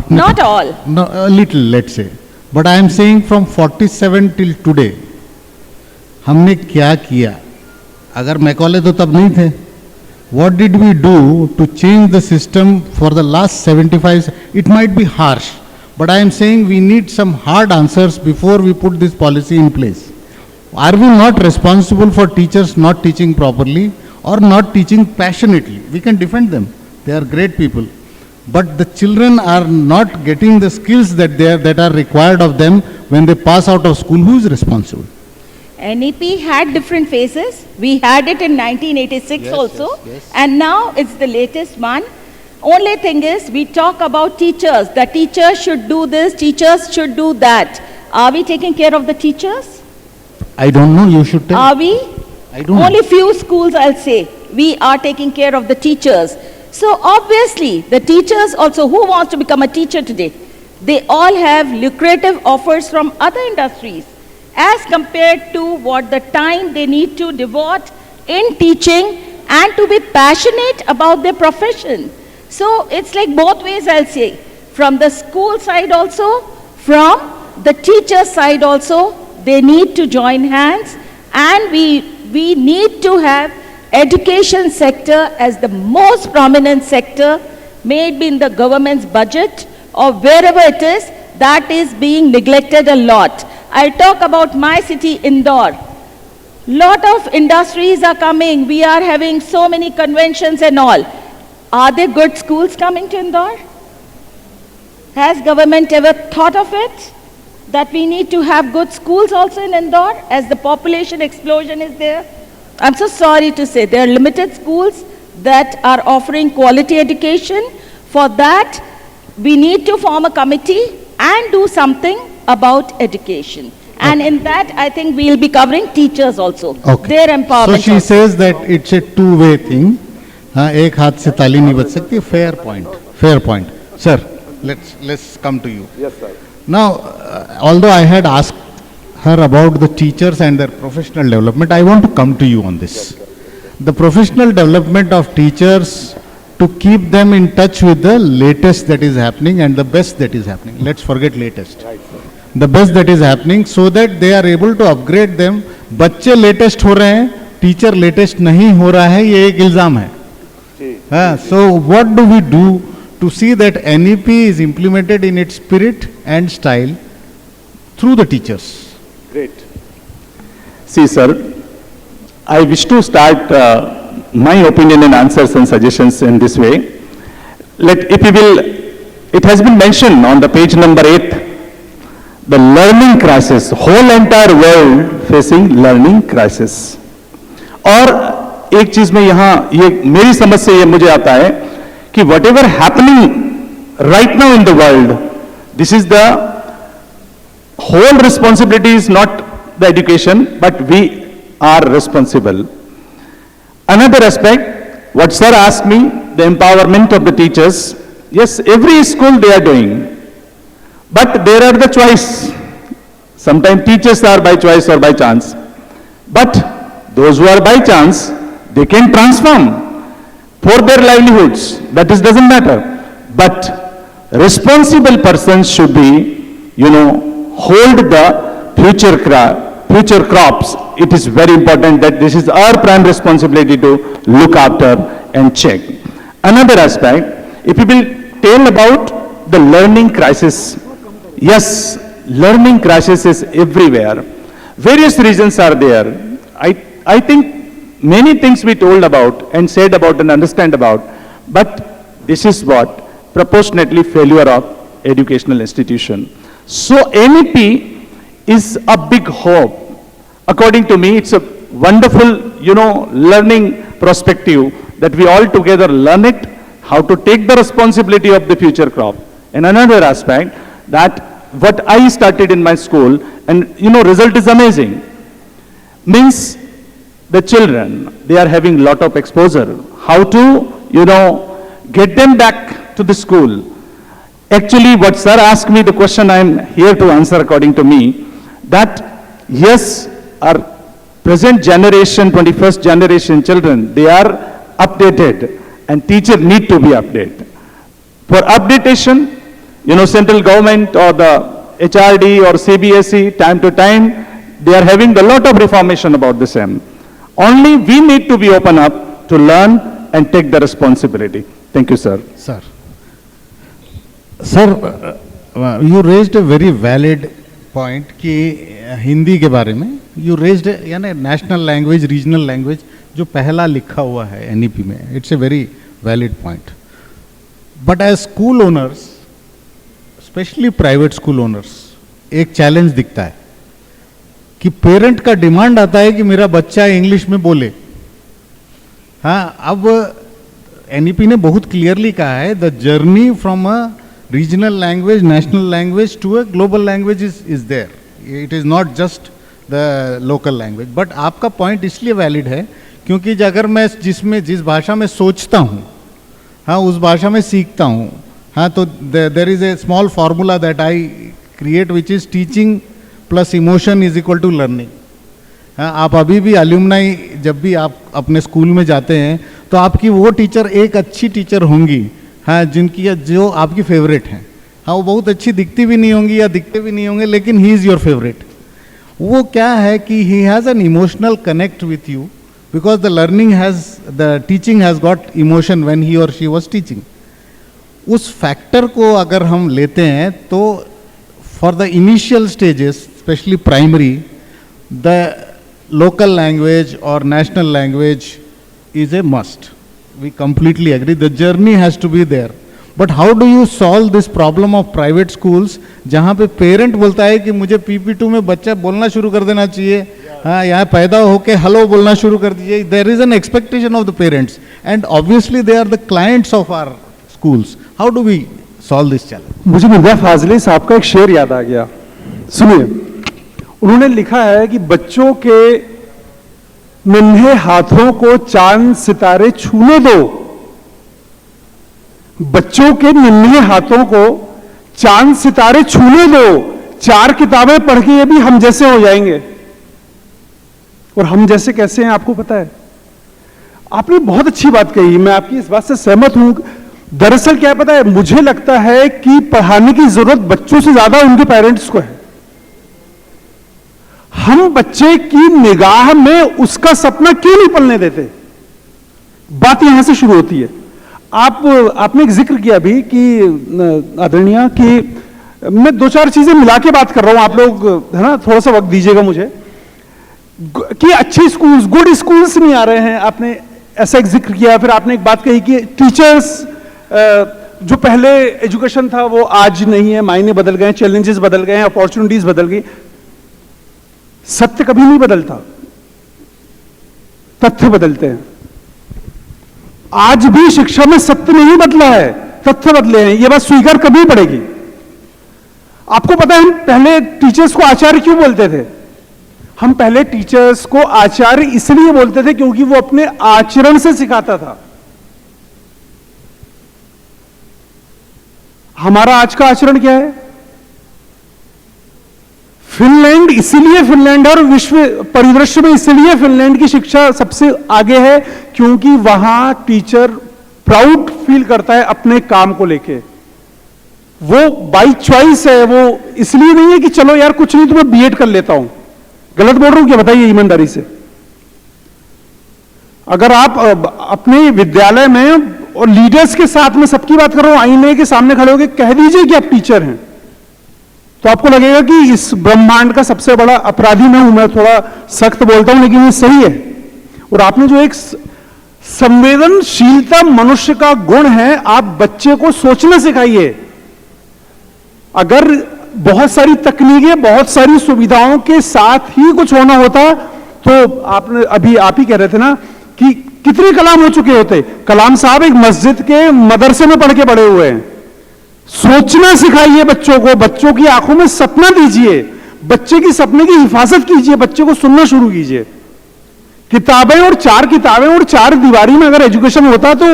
Speaker 8: Not all.
Speaker 6: No, a little, let's say. But I am saying from 47 till today, हमने क्या किया? अगर Macaulay तो तब नहीं थे. What did we do to change the system for the last 75? It might be harsh, but I am saying we need some hard answers before we put this policy in place. Are we not responsible for teachers not teaching properly or not teaching passionately? We can defend them. They are great people. But the children are not getting the skills that are required of them when they pass out of school. Who is responsible?
Speaker 8: NEP had different phases. We had it in 1986 also.
Speaker 6: Yes.
Speaker 8: And now it's the latest one. Only thing is, we talk about teachers. The teachers should do this, teachers should do that. Are we taking care of the teachers?
Speaker 6: I don't know, you should tell.
Speaker 8: Are we?
Speaker 6: I don't
Speaker 8: Only
Speaker 6: know.
Speaker 8: few schools, I'll say, we are taking care of the teachers. So obviously, the teachers also, who wants to become a teacher today? They all have lucrative offers from other industries as compared to what the time they need to devote in teaching and to be passionate about their profession. So it's like both ways, I'll say. From the school side also, from the teacher side also, they need to join hands, and we need to have education sector as the most prominent sector, maybe in the government's budget or wherever it is, that is being neglected a lot. I'll talk about my city, Indore. Lot of industries are coming. We are having so many conventions and all. Are there good schools coming to Indore? Has government ever thought of it? That we need to have good schools also in Indore as the population explosion is there? I'm so sorry to say there are limited schools that are offering quality education. For that, we need to form a committee and do something about education. And in that, I think we'll be covering teachers also. Their empowerment.
Speaker 6: So she
Speaker 8: also.
Speaker 6: says that it's a two-way thing. एक हाथ से ताली नहीं बज सकती. Fair point. Fair point. Sir, let's come to you.
Speaker 11: Yes, sir.
Speaker 6: Now, although I had asked her about the teachers and their professional development, I want to come to you on this. The professional development of teachers, to keep them in touch with the latest that is happening and the best that is happening. Let's forget latest.
Speaker 11: Right, sir.
Speaker 6: The best that is happening, so that they are able to upgrade them. बच्चे latest हो रहे हैं, teacher latest नहीं हो रहा है, ये एक इल्जाम है. So what do we do to see that NEP is implemented in its spirit and style through the teachers?
Speaker 11: Great.
Speaker 9: See, sir, I wish to start my opinion and answers and suggestions in this way. It has been mentioned on the page number 8, the learning crisis, whole entire world facing learning crisis. और एक चीज में यहाँ ये मेरी समझ से ये मुझे आता है कि whatever happening right now in the world, this is the whole responsibility is not the education, but we are responsible. Another aspect, what sir asked me, the empowerment of the teachers. Yes, every school they are doing, but there are the choice. Sometimes teachers are by choice or by chance, but those who are by chance, they can transform for their livelihoods. That doesn't matter. But responsible persons should be, hold the future crops. It is very important that this is our prime responsibility to look after and check. Another aspect, if we will tell about the learning crisis, yes, learning crisis is everywhere. Various reasons are there. I think many things we told about and said about and understand about, but this is what proportionately failure of educational institution. So NEP is a big hope. According to me, it's a wonderful, learning perspective that we all together learn it, how to take the responsibility of the future crop. And another aspect, that what I started in my school, and result is amazing, means the children, they are having lot of exposure. How to, get them back to the school. Actually, what sir asked me, the question I am here to answer according to me, that yes, our present generation, 21st generation children, they are updated and teachers need to be updated. For updatation, central government or the HRD or CBSE, time to time, they are having a lot of reformation about the same. Only we need to be open up to learn and take the responsibility. Thank you, sir.
Speaker 6: Sir, you raised a very valid point कि हिंदी के बारे में. You raised यानी national language, regional language जो पहला लिखा हुआ है NEP में. It's a very valid point. But as school owners, especially private school owners, एक challenge दिखता है कि पेरेंट का डिमांड आता है कि मेरा बच्चा इंग्लिश में बोले. हाँ, अब एनईपी ने बहुत क्लियरली कहा है the journey from a regional language, national language to a global language is there. It is not just the local language. But आपका पॉइंट इसलिए वैलिड है क्योंकि अगर मैं जिस भाषा में सोचता हूँ, हाँ, उस भाषा में सीखता हूँ, हाँ, तो there is a small formula that I create which is teaching plus emotion is equal to learning. हाँ, आप अभी भी अलुमनाई जब भी आप अपने स्कूल में जाते हैं तो आपकी वो टीचर एक अच्छी टीचर होंगी, हाँ, जो आपकी फेवरेट हैं. हाँ, वो बहुत अच्छी दिखती भी नहीं होंगी या दिखते भी नहीं होंगे, लेकिन ही इज़ योर फेवरेट. वो क्या है कि he has an emotional connect with you because the teaching has got emotion when he और शी वॉज टीचिंग. उस फैक्टर को अगर हम लेते हैं तो for the initial stages, especially primary, the local language or national language is a must. We completely agree. The journey has to be there. But how do you solve this problem of private schools जहाँ पे parent बोलता है कि मुझे PP2 में बच्चा बोलना शुरू कर देना चाहिए, हाँ, यहाँ पैदा होके हेलो बोलना शुरू कर दीजिए. There is an expectation of the parents and obviously they are the clients of our schools. How do we solve this challenge?
Speaker 10: मुझे मिर्जा फाजली साहब का एक शेर याद आ गया. सुनिए, उन्होंने लिखा है कि बच्चों के नन्हे हाथों को चांद सितारे छूने दो. बच्चों के नन्हे हाथों को चांद सितारे छूने दो. 4 किताबें पढ़ के ये भी हम जैसे हो जाएंगे. और हम जैसे कैसे हैं आपको पता है? आपने बहुत अच्छी बात कही, मैं आपकी इस बात से सहमत हूं. दरअसल क्या पता है, मुझे लगता है कि पढ़ाने की जरूरत बच्चों से ज्यादा उनके पेरेंट्स को है. हम बच्चे की निगाह में उसका सपना क्यों नहीं पलने देते? बात यहां से शुरू होती है. आपने एक जिक्र किया अभी कि आदरणीय, कि मैं 2-4 चीजें मिला के बात कर रहा हूं. आप लोग है ना, थोड़ा सा वक्त दीजिएगा मुझे. कि अच्छे स्कूल्स, गुड स्कूल्स नहीं आ रहे हैं, आपने ऐसा एक जिक्र किया। फिर आपने एक बात कही कि टीचर्स, जो पहले एजुकेशन था वो आज नहीं है, मायने बदल गए, चैलेंजेस बदल गए, अपॉर्चुनिटीज बदल गई। सत्य कभी नहीं बदलता, तथ्य बदलते हैं। आज भी शिक्षा में सत्य नहीं बदला है, तथ्य बदले हैं, यह बात स्वीकार करनी पड़ेगी। आपको पता है हम पहले टीचर्स को आचार्य क्यों बोलते थे? हम पहले टीचर्स को आचार्य इसलिए बोलते थे क्योंकि वो अपने आचरण से सिखाता था। हमारा आज का आचरण क्या है? फिनलैंड इसलिए फिनलैंड और विश्व परिदृश्य में इसलिए फिनलैंड की शिक्षा सबसे आगे है क्योंकि वहां टीचर प्राउड फील करता है अपने काम को लेके। वो बाई चॉइस है, वो इसलिए नहीं है कि चलो यार कुछ नहीं तो मैं बीएड कर लेता हूं। गलत बोल रहा हूं क्या? बताइए ईमानदारी से। अगर आप अपने विद्यालय में और लीडर्स के साथ में सबकी बात कर रहा हूं, आईने के सामने खड़े होकर कह दीजिए कि आप टीचर हैं, तो आपको लगेगा कि इस ब्रह्मांड का सबसे बड़ा अपराधी मैं हूं। मैं थोड़ा सख्त बोलता हूं लेकिन ये सही है। और आपने जो एक संवेदनशीलता मनुष्य का गुण है, आप बच्चे को सोचना सिखाइए। अगर बहुत सारी तकनीकें, बहुत सारी सुविधाओं के साथ ही कुछ होना होता तो आपने अभी आप ही कह रहे थे ना कि कितने कलाम हो चुके होते। कलाम साहब एक मस्जिद के मदरसे में पढ़ के बड़े हुए हैं। सोचना सिखाइए बच्चों को, बच्चों की आंखों में सपना दीजिए, बच्चे की सपने की हिफाजत कीजिए, बच्चे को सुनना शुरू कीजिए। किताबें और चार दीवारी में अगर एजुकेशन होता तो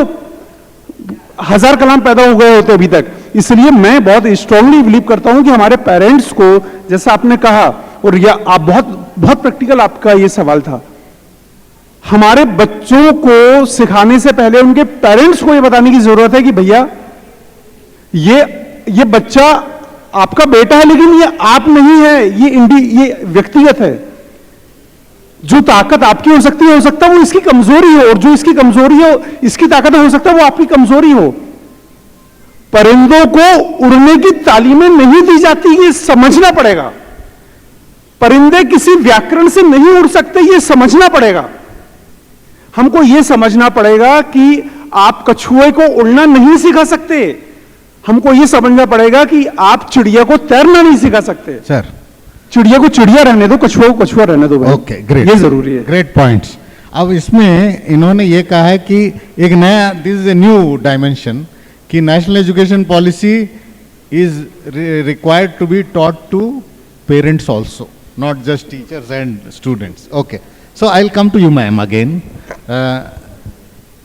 Speaker 10: 1000 कलाम पैदा हो गए होते अभी तक। इसलिए मैं बहुत स्ट्रांगली बिलीव करता हूं कि हमारे पेरेंट्स को, जैसा आपने कहा, और यह आप बहुत प्रैक्टिकल आपका यह सवाल था, हमारे बच्चों को सिखाने से पहले उनके पेरेंट्स को यह बताने की जरूरत है कि भैया ये बच्चा आपका बेटा है लेकिन ये आप नहीं है, ये व्यक्तिगत है। जो ताकत आपकी हो सकती है, हो सकता है वो इसकी कमजोरी हो, और जो इसकी कमजोरी हो इसकी ताकत हो सकता है वो आपकी कमजोरी हो। परिंदों को उड़ने की तालीमें नहीं दी जाती, ये समझना पड़ेगा। परिंदे किसी व्याकरण से नहीं उड़ सकते, ये समझना पड़ेगा। हमको यह समझना पड़ेगा कि आप कछुए को उड़ना नहीं सिखा सकते, हमको यह समझना पड़ेगा कि आप चिड़िया को तैरना नहीं सिखा सकते।
Speaker 6: सर,
Speaker 10: चिड़िया को चिड़िया रहने दो, कछुआ को कछुआ रहने दो।
Speaker 6: ओके, ग्रेट,
Speaker 10: ये जरूरी है।
Speaker 6: Great points. अब इसमें इन्होंने ये कहा है कि एक नया, this is a new dimension, कि national education policy is required to be taught to parents also, not just teachers and students. Okay, so I will come to you ma'am again.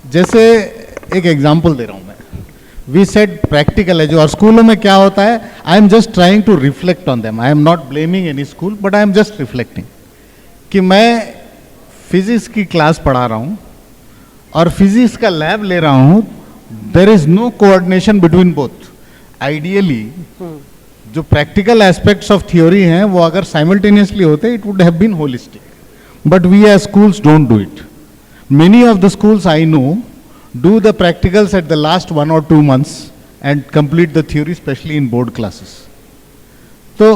Speaker 6: जैसे एक एग्जाम्पल दे रहा हूं मैं, we said practical है जो, और स्कूलों में क्या होता है, I am just trying to reflect on them, I am not blaming any school, but I am just reflecting कि मैं फिजिक्स की क्लास पढ़ा रहा हूं और फिजिक्स का लैब ले रहा हूं, there is no coordination between both. Ideally जो प्रैक्टिकल एस्पेक्ट्स ऑफ थ्योरी हैं वो अगर साइमल्टेनियसली होते, it would have been holistic, but we as schools don't do it. Many of the schools I know do the practicals at the last 1 or 2 months and complete the theory, especially in board classes. So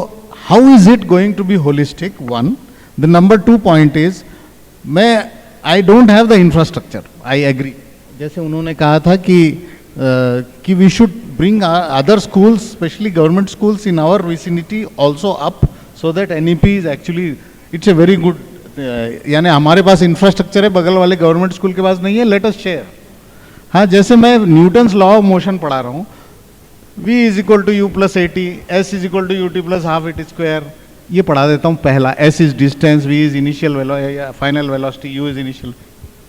Speaker 6: how is it going to be holistic? One. The number 2 point is, I don't have the infrastructure. I agree. जैसे उन्होंने कहा था कि we should bring other schools, especially government schools in our vicinity also up, so that NEP is actually, it's a very good, यानी हमारे पास infrastructure है, बगल वाले गवर्नमेंट स्कूल के पास नहीं है, लेट अस शेयर। हाँ, जैसे मैं न्यूटन्स लॉ ऑफ मोशन पढ़ा रहा हूँ, v is equal to u plus at, s is equal to u t plus half at square, ये पढ़ा देता हूँ पहला। s is distance, v is initial final velocity, u is initial,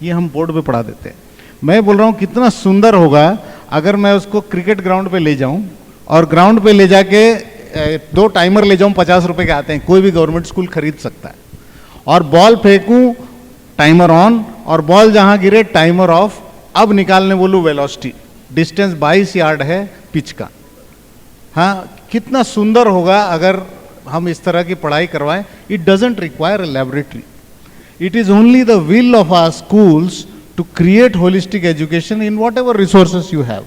Speaker 6: ये हम बोर्ड पे पढ़ा देते हैं। मैं बोल रहा हूँ कितना सुंदर होगा अगर मैं उसको क्रिकेट ग्राउंड पे ले जाऊँ और ग्राउंड पे ले जाके 2 टाइमर ले जाऊँ, 50 रुपए के आते हैं, कोई भी गवर्नमेंट स्कूल खरीद सकता है, और बॉल फेंकूं, टाइमर ऑन, और बॉल जहां गिरे टाइमर ऑफ, अब निकालने बोलूं वेलोसिटी, डिस्टेंस 22 यार्ड है पिच का। हाँ, कितना सुंदर होगा अगर हम इस तरह की पढ़ाई करवाएं। It doesn't require a laboratory, it is only the will of our schools to create holistic education in whatever resources you have.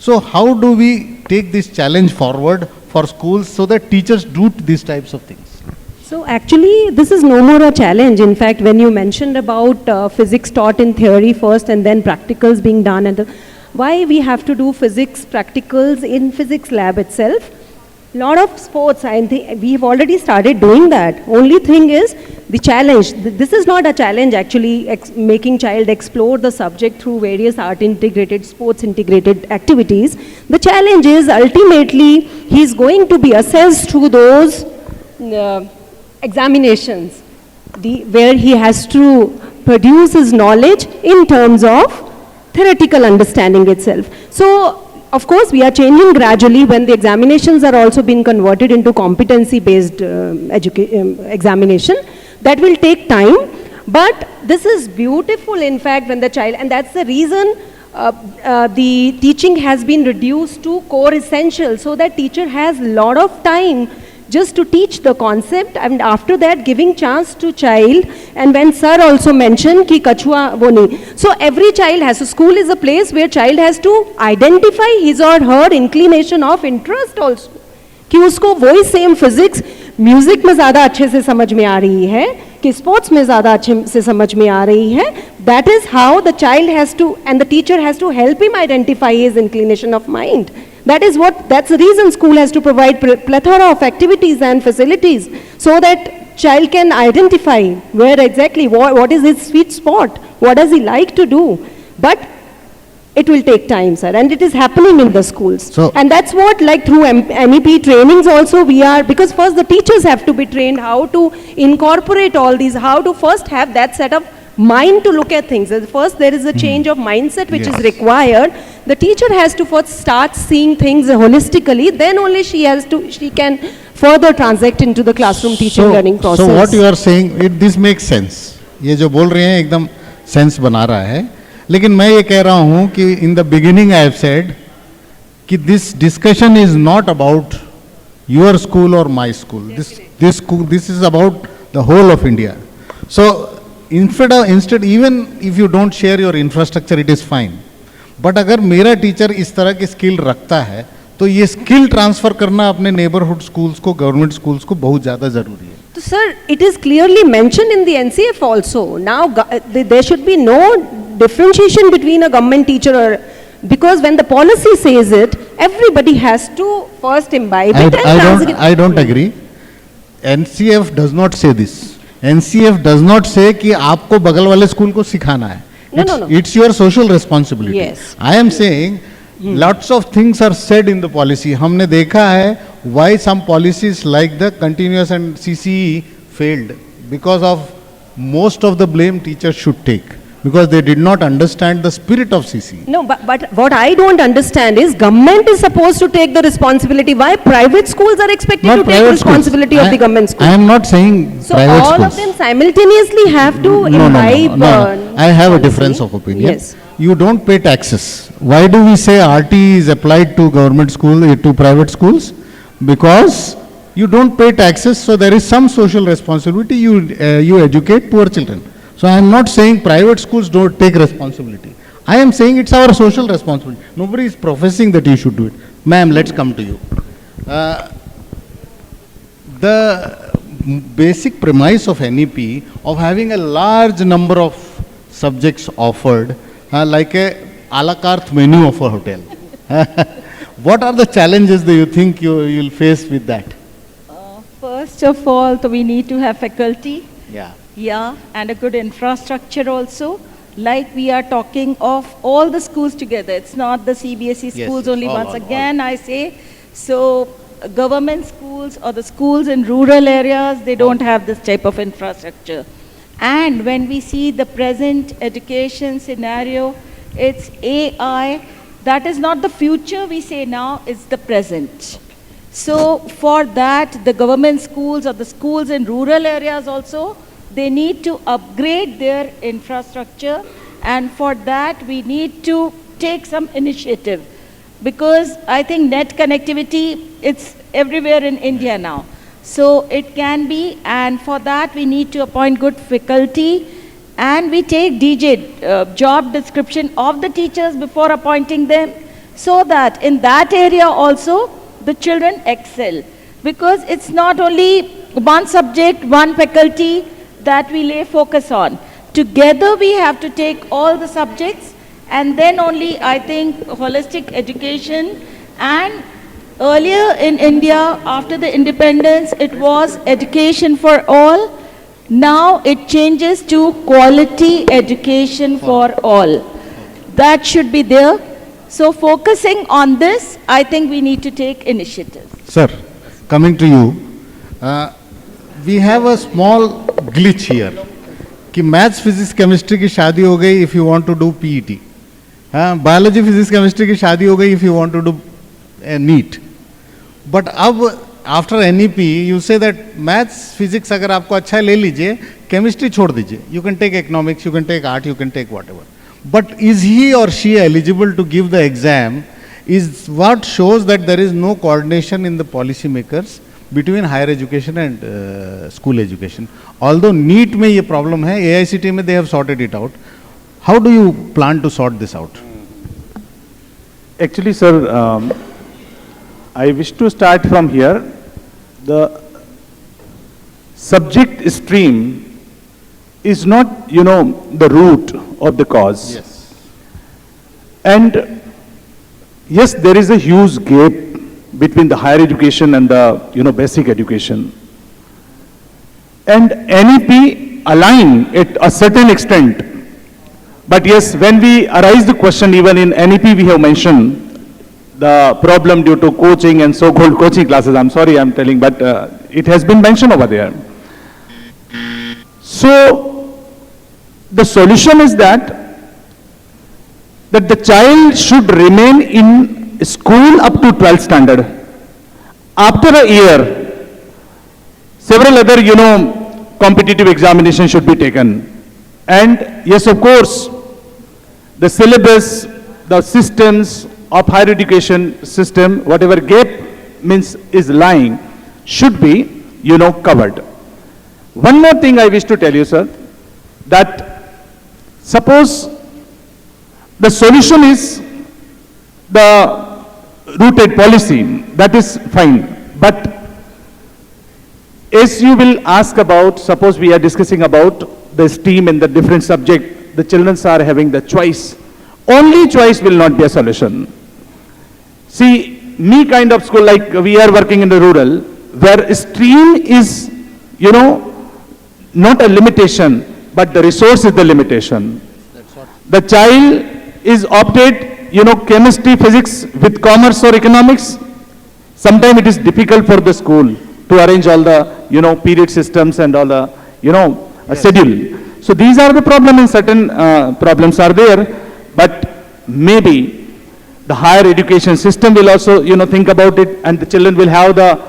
Speaker 6: So how do we take this challenge forward for schools so that teachers do these types of things?
Speaker 7: So actually, this is no more a challenge. In fact, when you mentioned about physics taught in theory first and then practicals being done, and why we have to do physics practicals in physics lab itself? Lot of sports, I think we've already started doing that. Only thing is the challenge. This is not a challenge actually, making child explore the subject through various art integrated, sports integrated activities. The challenge is ultimately he's going to be assessed through those examinations, where he has to produce his knowledge in terms of theoretical understanding itself. So, of course, we are changing gradually when the examinations are also being converted into competency-based examination. That will take time, but this is beautiful, in fact, when the child, and that's the reason the teaching has been reduced to core essentials, so that teacher has a lot of time just to teach the concept, and after that giving chance to child. And when sir also mentioned ki kachua wo nahi, so every child has, so school is a place where child has to identify his or her inclination of interest also, कि उसको वही same physics music में ज़्यादा अच्छे से समझ में आ रही है कि स्पोर्ट्स में ज़्यादा अच्छे से समझ में आ रही है. That is how the child has to and the teacher has to help him identify his inclination of mind. That is that's the reason school has to provide plethora of activities and facilities so that child can identify where exactly, what is his sweet spot, what does he like to do. But it will take time, sir, and it is happening in the schools. So, and that's what, like through MEP trainings also we are, because first the teachers have to be trained how to incorporate all these, how to first have that set of mind to look at things. First there is a change of mindset which is required. The teacher has to first start seeing things holistically, then only she can further transact into the classroom teaching learning process.
Speaker 6: So what you are saying, this makes sense. ये जो बोल रहे हैं एकदम sense बना रहा है. लेकिन मैं ये कह रहा हूँ कि in the beginning I have said कि this discussion is not about your school or my school. This is about the whole of India. So instead even if you don't share your infrastructure, it is fine. But अगर मेरा teacher इस तरह की skill रखता है तो ये skill transfer करना अपने नेबरहुड स्कूल्स को, गवर्नमेंट स्कूल्स को बहुत ज़्यादा ज़रूरी है.
Speaker 7: तो sir, it is clearly mention in the NCF also. Now there should be no differentiation between a government teacher or, because when the policy says it, everybody has to first imbibe it and translate.
Speaker 6: I don't agree. NCF does not say this. NCF does not say कि आपको बगल वाले school को सिखाना है. No. It's your social responsibility.
Speaker 7: Yes.
Speaker 6: I am saying lots of things are said in the policy. हमने देखा है why some policies like the continuous and CCE failed, because of most of the blame teachers should take, because they did not understand the spirit of CCE.
Speaker 7: No, but what I don't understand is government is supposed to take the responsibility. Why private schools are expected
Speaker 6: Not
Speaker 7: to take
Speaker 6: private
Speaker 7: responsibility
Speaker 6: schools.
Speaker 7: of the government school?
Speaker 6: I am not saying
Speaker 7: so
Speaker 6: private schools.
Speaker 7: all of them simultaneously have to imbibe.
Speaker 6: No. I have a difference of opinion.
Speaker 7: Yes.
Speaker 6: You don't pay taxes. Why do we say RT is applied to government school, to private schools? Because you don't pay taxes, so there is some social responsibility. You educate poor children. So I am not saying private schools don't take responsibility. I am saying it's our social responsibility. Nobody is professing that you should do it. Ma'am, let's come to you. The basic premise of NEP of having a large number of subjects offered, like a la carte menu of a hotel. What are the challenges that you think you'll face with that?
Speaker 8: First of all, so we need to have faculty.
Speaker 6: Yeah.
Speaker 8: And a good infrastructure also. Like we are talking of all the schools together. It's not the CBSE schools only. Once again, I say, so government schools or the schools in rural areas, they don't have this type of infrastructure. And when we see the present education scenario, it's AI. That is not the future we say now, it's the present. So for that, the government schools or the schools in rural areas also, they need to upgrade their infrastructure, and for that we need to take some initiative, because I think net connectivity, it's everywhere in India now. So it can be, and for that we need to appoint good faculty, and we take DJ, job description of the teachers before appointing them, so that in that area also the children excel. Because it's not only one subject, one faculty that we lay focus on. Together we have to take all the subjects, and then only I think holistic education. And earlier in India, after the independence, it was education for all. Now it changes to quality education for all. That should be there. So focusing on this, I think we need to take initiative.
Speaker 6: Sir, coming to you, we have a small glitch here. कि maths physics chemistry की शादी हो गई if you want to do PET, हाँ, biology physics chemistry की शादी हो गई if you want to do NEET. But अब after NEP you say that maths physics अगर आपको अच्छा है ले लीजिए, केमिस्ट्री छोड़ दीजिए, you can take economics, you can take art, you can take whatever. But is he और she eligible to give the exam is what shows that there is no coordination in the policy makers between higher education and school education. Although NEET में ये problem है, AICT में they have sorted it out. How do you plan to sort this out?
Speaker 9: Actually, sir, I wish to start from here. The subject stream is not, the root of the cause.
Speaker 6: Yes.
Speaker 9: And yes, there is a huge gap between the higher education and the, basic education. And NEP align at a certain extent. But yes, when we arise the question, even in NEP we have mentioned the problem due to coaching and so-called coaching classes. I'm sorry I'm telling, but it has been mentioned over there. So, the solution is that the child should remain in school up to 12th standard. After a year, several other, competitive examinations should be taken. And yes, of course, the syllabus, the systems of higher education system, whatever gap is lying, should be, covered. One more thing I wish to tell you, sir, that suppose the solution is the rooted policy, that is fine. But as you will ask about, suppose we are discussing about the STEAM and the different subject, the children are having the choice. Only choice will not be a solution. See, me kind of school, like we are working in the rural, where STEAM is, not a limitation, but the resource is the limitation. The child is opted, chemistry, physics with commerce or economics. Sometimes it is difficult for the school to arrange all the, period systems and all the, schedule. So these are the problems, and certain problems are there. But maybe the higher education system will also, think about it, and the children will have the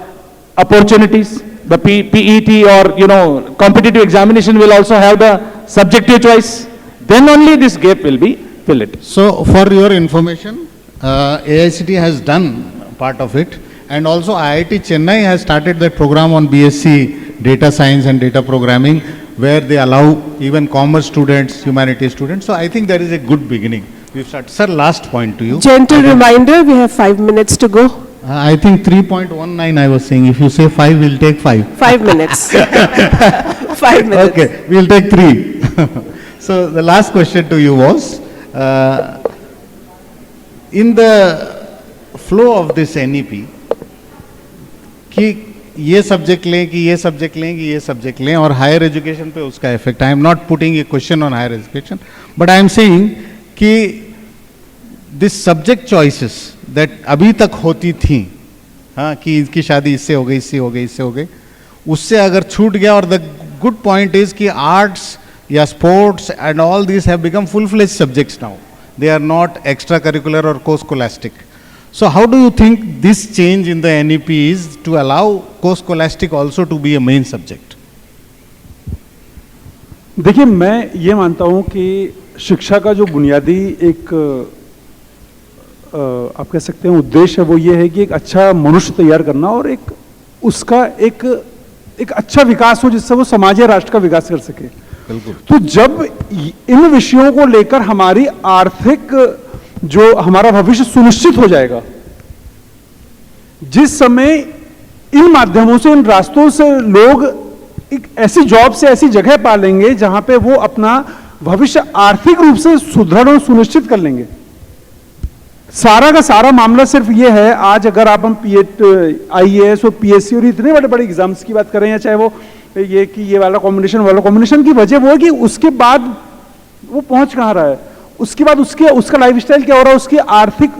Speaker 9: opportunities. The PET or, competitive examination will also have the subjective choice. Then only this gap will be filled.
Speaker 6: So, for your information, AICT has done part of it, and also IIT Chennai has started that program on BSc Data Science and Data Programming, where they allow even commerce students, humanities students. So, I think there is a good beginning. We've started. Sir, last point to you.
Speaker 1: Gentle reminder, we have 5 minutes to go.
Speaker 6: I think 3.19 I was saying. If you say 5, we'll take 5.
Speaker 1: 5 minutes. 5 minutes.
Speaker 6: Okay, we'll take 3. So, the last question to you was, in the flow of this NEP, कि ये subject लें कि ये subject लें कि ये subject लें और हायर एजुकेशन पे उसका effect, I am not putting a question on higher education, but I am saying कि दिस सब्जेक्ट चॉइसेस दैट अभी तक होती थी, हाँ, कि इसकी शादी इससे हो गई, इससे हो गई, इससे हो गई, उससे अगर छूट गया, और द गुड पॉइंट इज कि आर्ट्स या sports and all this have become full fledge subjects now, they are not extra curricular और co scholastic. So how do you think this change in the NEP is to allow co-scholastic also to be a main subject?
Speaker 10: देखिए, मैं ये मानता हूँ कि शिक्षा का जो बुनियादी एक आप कह सकते हैं उद्देश्य है, वो ये है कि एक अच्छा मनुष्य तैयार करना और एक उसका एक अच्छा विकास हो, जिससे वो समाज या राष्ट्र का विकास कर सके.
Speaker 6: बिल्कुल.
Speaker 10: तो जब इन विषयों को लेकर हमारी आर्थिक जो हमारा भविष्य सुनिश्चित हो जाएगा, जिस समय इन माध्यमों से, इन रास्तों से लोग एक ऐसी जॉब से ऐसी जगह पा लेंगे जहां पे वो अपना भविष्य आर्थिक रूप से सुदृढ़ और सुनिश्चित कर लेंगे। सारा का सारा मामला सिर्फ ये है, आज अगर आप हम IAS और PSC और इतने बड़े बड़े एग्जाम्स की बात करें, या चाहे वो ये कि ये वाला कॉम्बिनेशन की वजह वो है कि उसके बाद वो पहुंच कहां रहा है, उसके बाद उसका लाइफस्टाइल क्या हो रहा है, उसकी आर्थिक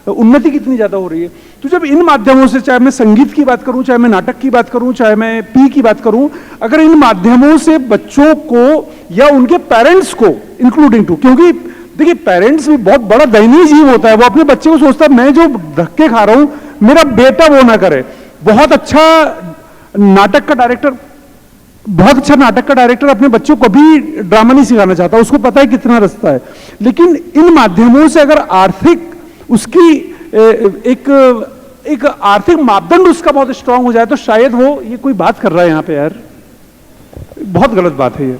Speaker 10: उन्नति कितनी ज्यादा हो रही है। तो जब इन माध्यमों से, चाहे मैं संगीत की बात करूं, चाहे मैं नाटक की बात करूं, चाहे मैं पी की बात करूं, अगर इन माध्यमों से बच्चों को या उनके पेरेंट्स को इंक्लूडिंग टू, क्योंकि देखिए पेरेंट्स भी बहुत बड़ा दयनीय जीव होता है, वो अपने बच्चे को सोचता है मैं जो धक्के खा रहा हूं मेरा बेटा वो ना करे। बहुत अच्छा नाटक का डायरेक्टर अपने बच्चों को कभी ड्रामा नहीं सिखाना चाहता, उसको पता है कितना रास्ता है। लेकिन इन माध्यमों से अगर आर्थिक उसकी एक आर्थिक मापदंड उसका बहुत स्ट्रांग हो जाए तो शायद वो ये कोई बात कर रहा है यहां पे, यार बहुत गलत बात है ये।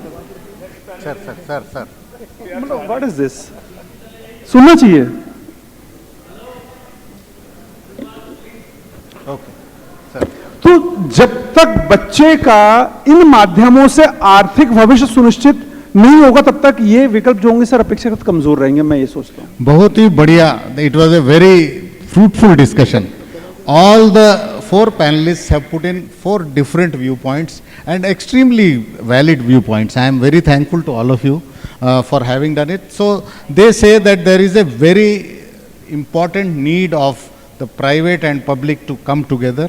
Speaker 6: सर
Speaker 10: मतलब व्हाट इज दिस, सुनना चाहिए। तो जब तक बच्चे का इन माध्यमों से आर्थिक भविष्य सुनिश्चित नहीं होगा तब तक ये विकल्प जो होंगे सर अपेक्षाकृत कमजोर रहेंगे, मैं ये सोचता हूं।
Speaker 6: बहुत ही बढ़िया, it was a very fruitful discussion. All the 4 panelists have put in 4 different viewpoints and extremely valid viewpoints. I am very thankful to all of you for having done it. So they say that there is a very important need of the private and public to come together.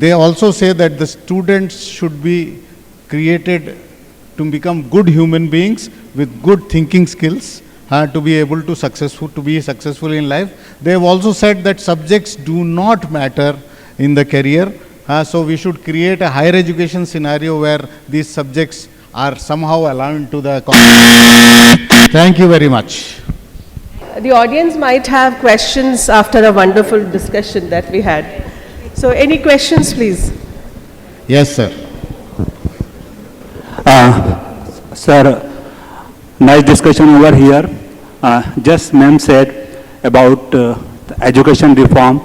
Speaker 6: They also say that the students should be created to become good human beings with good thinking skills. To be able to be successful in life. They have also said that subjects do not matter in the career, so we should create a higher education scenario where these subjects are somehow aligned to the Thank you very much.
Speaker 1: The audience might have questions after a wonderful discussion that we had. So any questions, please?
Speaker 6: Yes, sir.
Speaker 9: Sir, nice discussion over here. Just ma'am said about the education reform.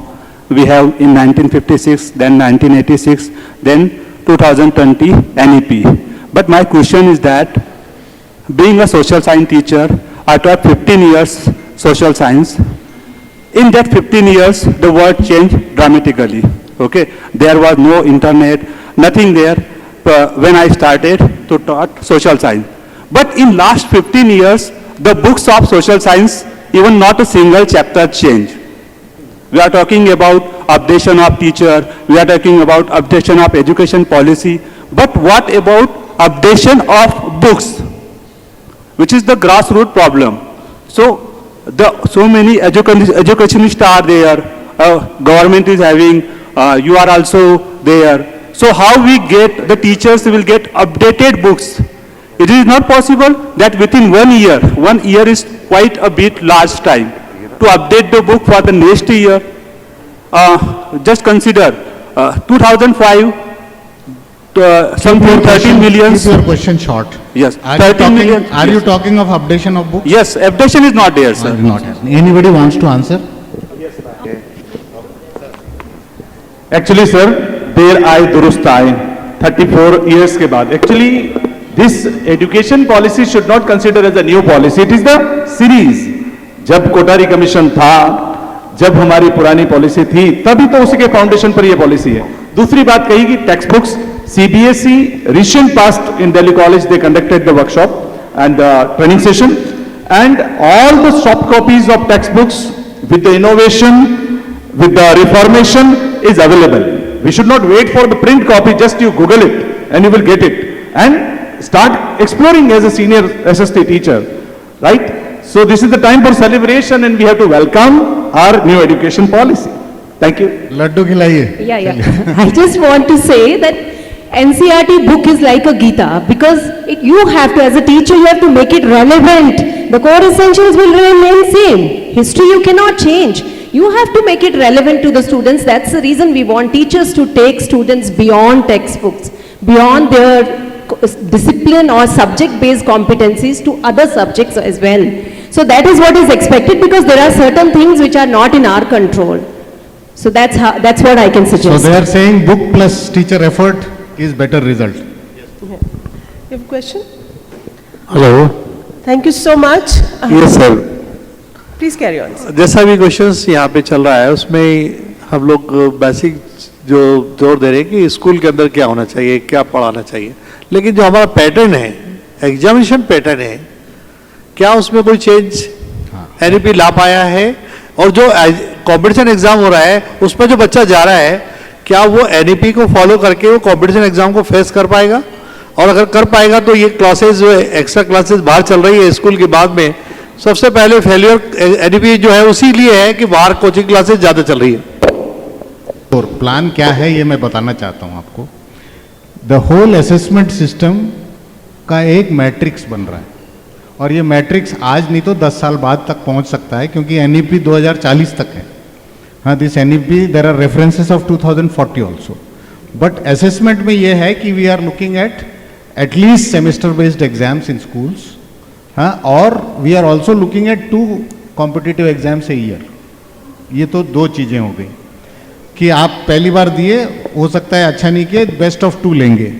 Speaker 9: We have in 1956, then 1986, then 2020 NEP. But my question is that, being a social science teacher, I taught 15 years social science. In that 15 years, the world changed dramatically. Okay, there was no internet, nothing there when I started to taught social science. But in last 15 years, the books of social science, even not a single chapter changed. We are talking about updation of teacher, we are talking about updation of education policy, but what about updation of books, which is the grassroots problem. So many educationists are there, government is having, you are also there. So how we get, the teachers will get updated books? It is not possible that within 1 year, 1 year is quite a bit large time, to update the book for the next year. Just consider 2005, something 13 million.
Speaker 6: Keep your question short.
Speaker 9: Yes, 13 million.
Speaker 6: Are you talking of updation of books?
Speaker 9: Yes, updation is not there, sir.
Speaker 6: Not. Anybody wants to answer?
Speaker 10: Actually, sir, देर आए दुरुस्त आए 34 years के बाद. Actually, this education policy should not consider as a new policy. It is the series. जब Kothari commission था, जब हमारी पुरानी पॉलिसी थी, तभी तो उसी के फाउंडेशन पर यह पॉलिसी है. दूसरी बात कही कि text books, CBSE recent past in Delhi College they conducted the workshop and training session, and all the soft copies of textbooks with the innovation, with the reformation is available. We should not wait for the print copy, just you Google it and you will get it and start exploring as a senior SST teacher, right? So this is the time for celebration and we have to welcome our new education policy. Thank you.
Speaker 6: Laddu khilaiye.
Speaker 7: Yeah. I just want to say that NCERT book is like a Gita, because you have to, as a teacher, you have to make it relevant. The core essentials will remain same. History you cannot change. You have to make it relevant to the students. That's the reason we want teachers to take students beyond textbooks, beyond their discipline or subject-based competencies to other subjects as well. So that is what is expected, because there are certain things which are not in our control. So that's what I can
Speaker 6: So
Speaker 7: suggest.
Speaker 6: they are saying book plus teacher effort is better result.
Speaker 1: You have a question?
Speaker 11: Hello
Speaker 1: Thank you so much.
Speaker 11: Yes sir
Speaker 1: Please carry on. sir.
Speaker 11: जैसा भी questions यहाँ पे चल रहा है उसमें हम लोग बेसिक जो जोर दे रहे हैं कि स्कूल के अंदर क्या होना चाहिए क्या पढ़ाना चाहिए लेकिन जो हमारा पैटर्न है एग्जामिनेशन पैटर्न है क्या उसमें कोई चेंज एनईपी ला पाया है और जो कंपटीशन एग्जाम हो रहा है उसमें जो बच्चा जा रहा है क्या वो एनईपी को फॉलो करके वो कंपटीशन एग्जाम को फेस कर पाएगा और अगर कर पाएगा तो ये क्लासेस जो एक्स्ट्रा क्लासेस बाहर चल रही है स्कूल के बाद में सबसे पहले फेल्योर एनईपी जो है उसी लिए है कि बाहर कोचिंग क्लासेस ज़्यादा चल रही है
Speaker 6: और प्लान क्या है ये मैं बताना चाहता हूँ आपको। द होल असेसमेंट सिस्टम का एक मैट्रिक्स बन रहा है और ये मैट्रिक्स आज नहीं तो 10 साल बाद तक पहुंच सकता है क्योंकि एनईपी 2040 तक है। हाँ, this NEP there are references of 2040 also, but assessment में ये है कि we are looking at least semester based exams in schools. हाँ, और we are also looking at 2 competitive exams a year. ये तो 2 चीज़ें हो गई कि आप पहली बार दिए, हो सकता है अच्छा नहीं किए, बेस्ट ऑफ 2 लेंगे।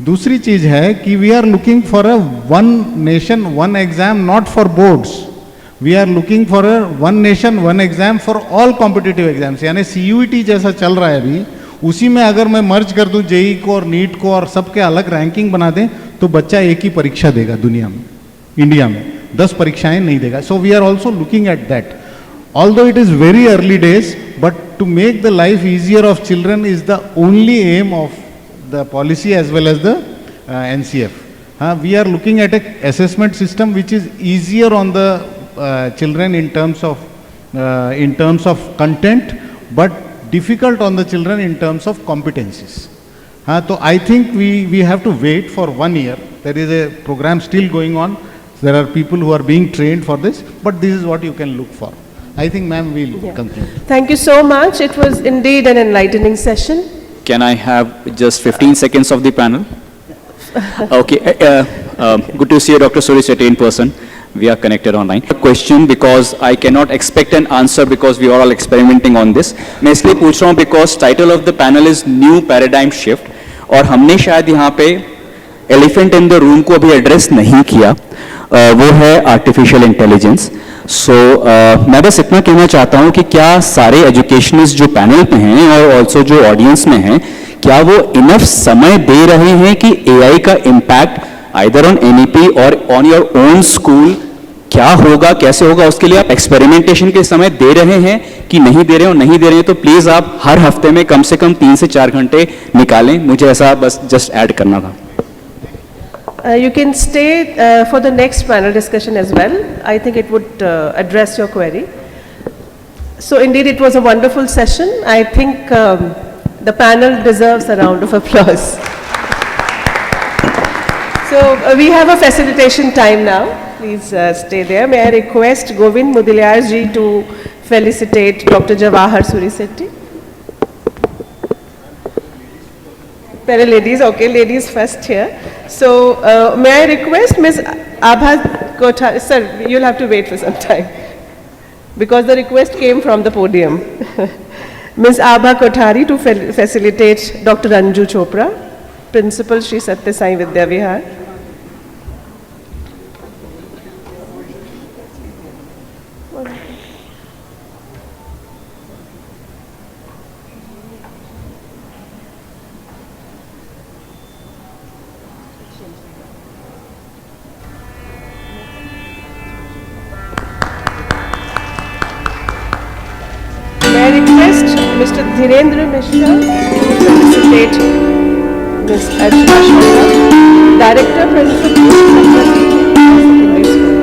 Speaker 6: दूसरी चीज है कि we are looking for a one nation one exam, not for boards. We are looking for a one nation one exam for all competitive exams. यानी सीयूईटी जैसा चल रहा है अभी, उसी में अगर मैं मर्ज कर दूं जेई को और नीट को और सबके अलग रैंकिंग बना दें तो बच्चा एक ही परीक्षा देगा दुनिया में, इंडिया में 10 परीक्षाएं नहीं देगा। So we are also looking at that. Although it is very early days, but to make the life easier of children is the only aim of the policy as well as the NCF. We are looking at an assessment system which is easier on the children in terms of content, but difficult on the children in terms of competencies. So I think we have to wait for 1 year. There is a program still going on. There are people who are being trained for this, but this is what you can look for. I think, ma'am, we'll conclude.
Speaker 1: Thank you so much. It was indeed an enlightening session.
Speaker 12: Can I have just 15 seconds of the panel? Okay. Good to see you, Dr. Suri Sethi, in person. We are connected online. A question because I cannot expect an answer because we are all experimenting on this. मैं इसलिए पूछ रहा हूँ because title of the panel is New Paradigm Shift और हमने शायद यहाँ पे elephant in the room को अभी address नहीं किया, वो है artificial intelligence. So, मैं बस इतना कहना चाहता हूँ कि क्या सारे एजुकेशनिस्ट जो पैनल पे हैं और ऑल्सो जो ऑडियंस में हैं, क्या वो इनफ समय दे रहे हैं कि एआई का इम्पैक्ट आइदर ऑन एनईपी और ऑन योर ओन स्कूल क्या होगा, कैसे होगा, उसके लिए आप एक्सपेरिमेंटेशन के समय दे रहे हैं कि नहीं दे रहे हो? नहीं दे रहे हैं तो प्लीज़ आप हर हफ्ते में कम से कम 3 से 4 घंटे निकालें। मुझे ऐसा बस जस्ट ऐड करना था।
Speaker 1: You can stay for the next panel discussion as well. I think it would address your query. So indeed it was a wonderful session. I think the panel deserves a round of applause. So we have a facilitation time now. Please stay there. May I request Govind Mudaliar ji to felicitate Dr. Jawahar Suri Sethi. Pere ladies, okay, ladies first here. So, may I request Ms. Abha Kothari, sir, you'll have to wait for some time because the request came from the podium. Ms. Abha Kothari to facilitate Dr. Anju Chopra, Principal Shri Satya Sai Vidya Vihar. May I request Mr. Dhirendra Mishra to felicitate Ms. Archana Shah, Director, Principal, Secondary School.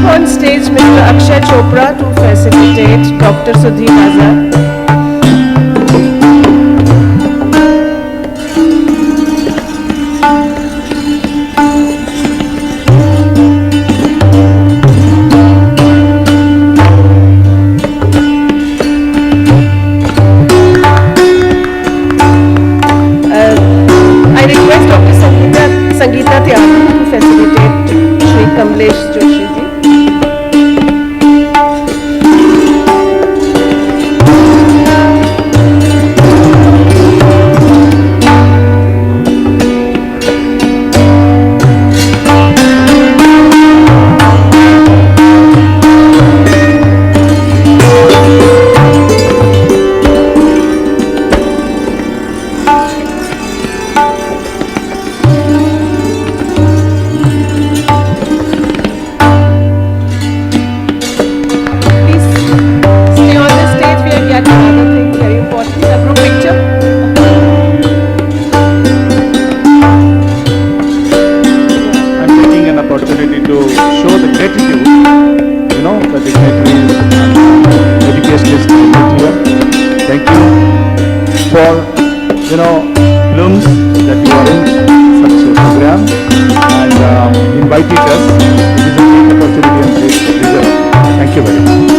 Speaker 1: up on stage Mr. Akshay Chopra to facilitate Dr. Sudhir Azad. I request Dr. Sangeeta Tyagi to facilitate Shri Kamlesh Joshi ji. Stay on the stage, we have yet another thing very important, a group picture.
Speaker 9: I'm taking an opportunity to show the gratitude, the dignitaries and educationists here. Thank you for, blooms that you arranged such a program and invited us. It is a great opportunity and great pleasure. Thank you very much.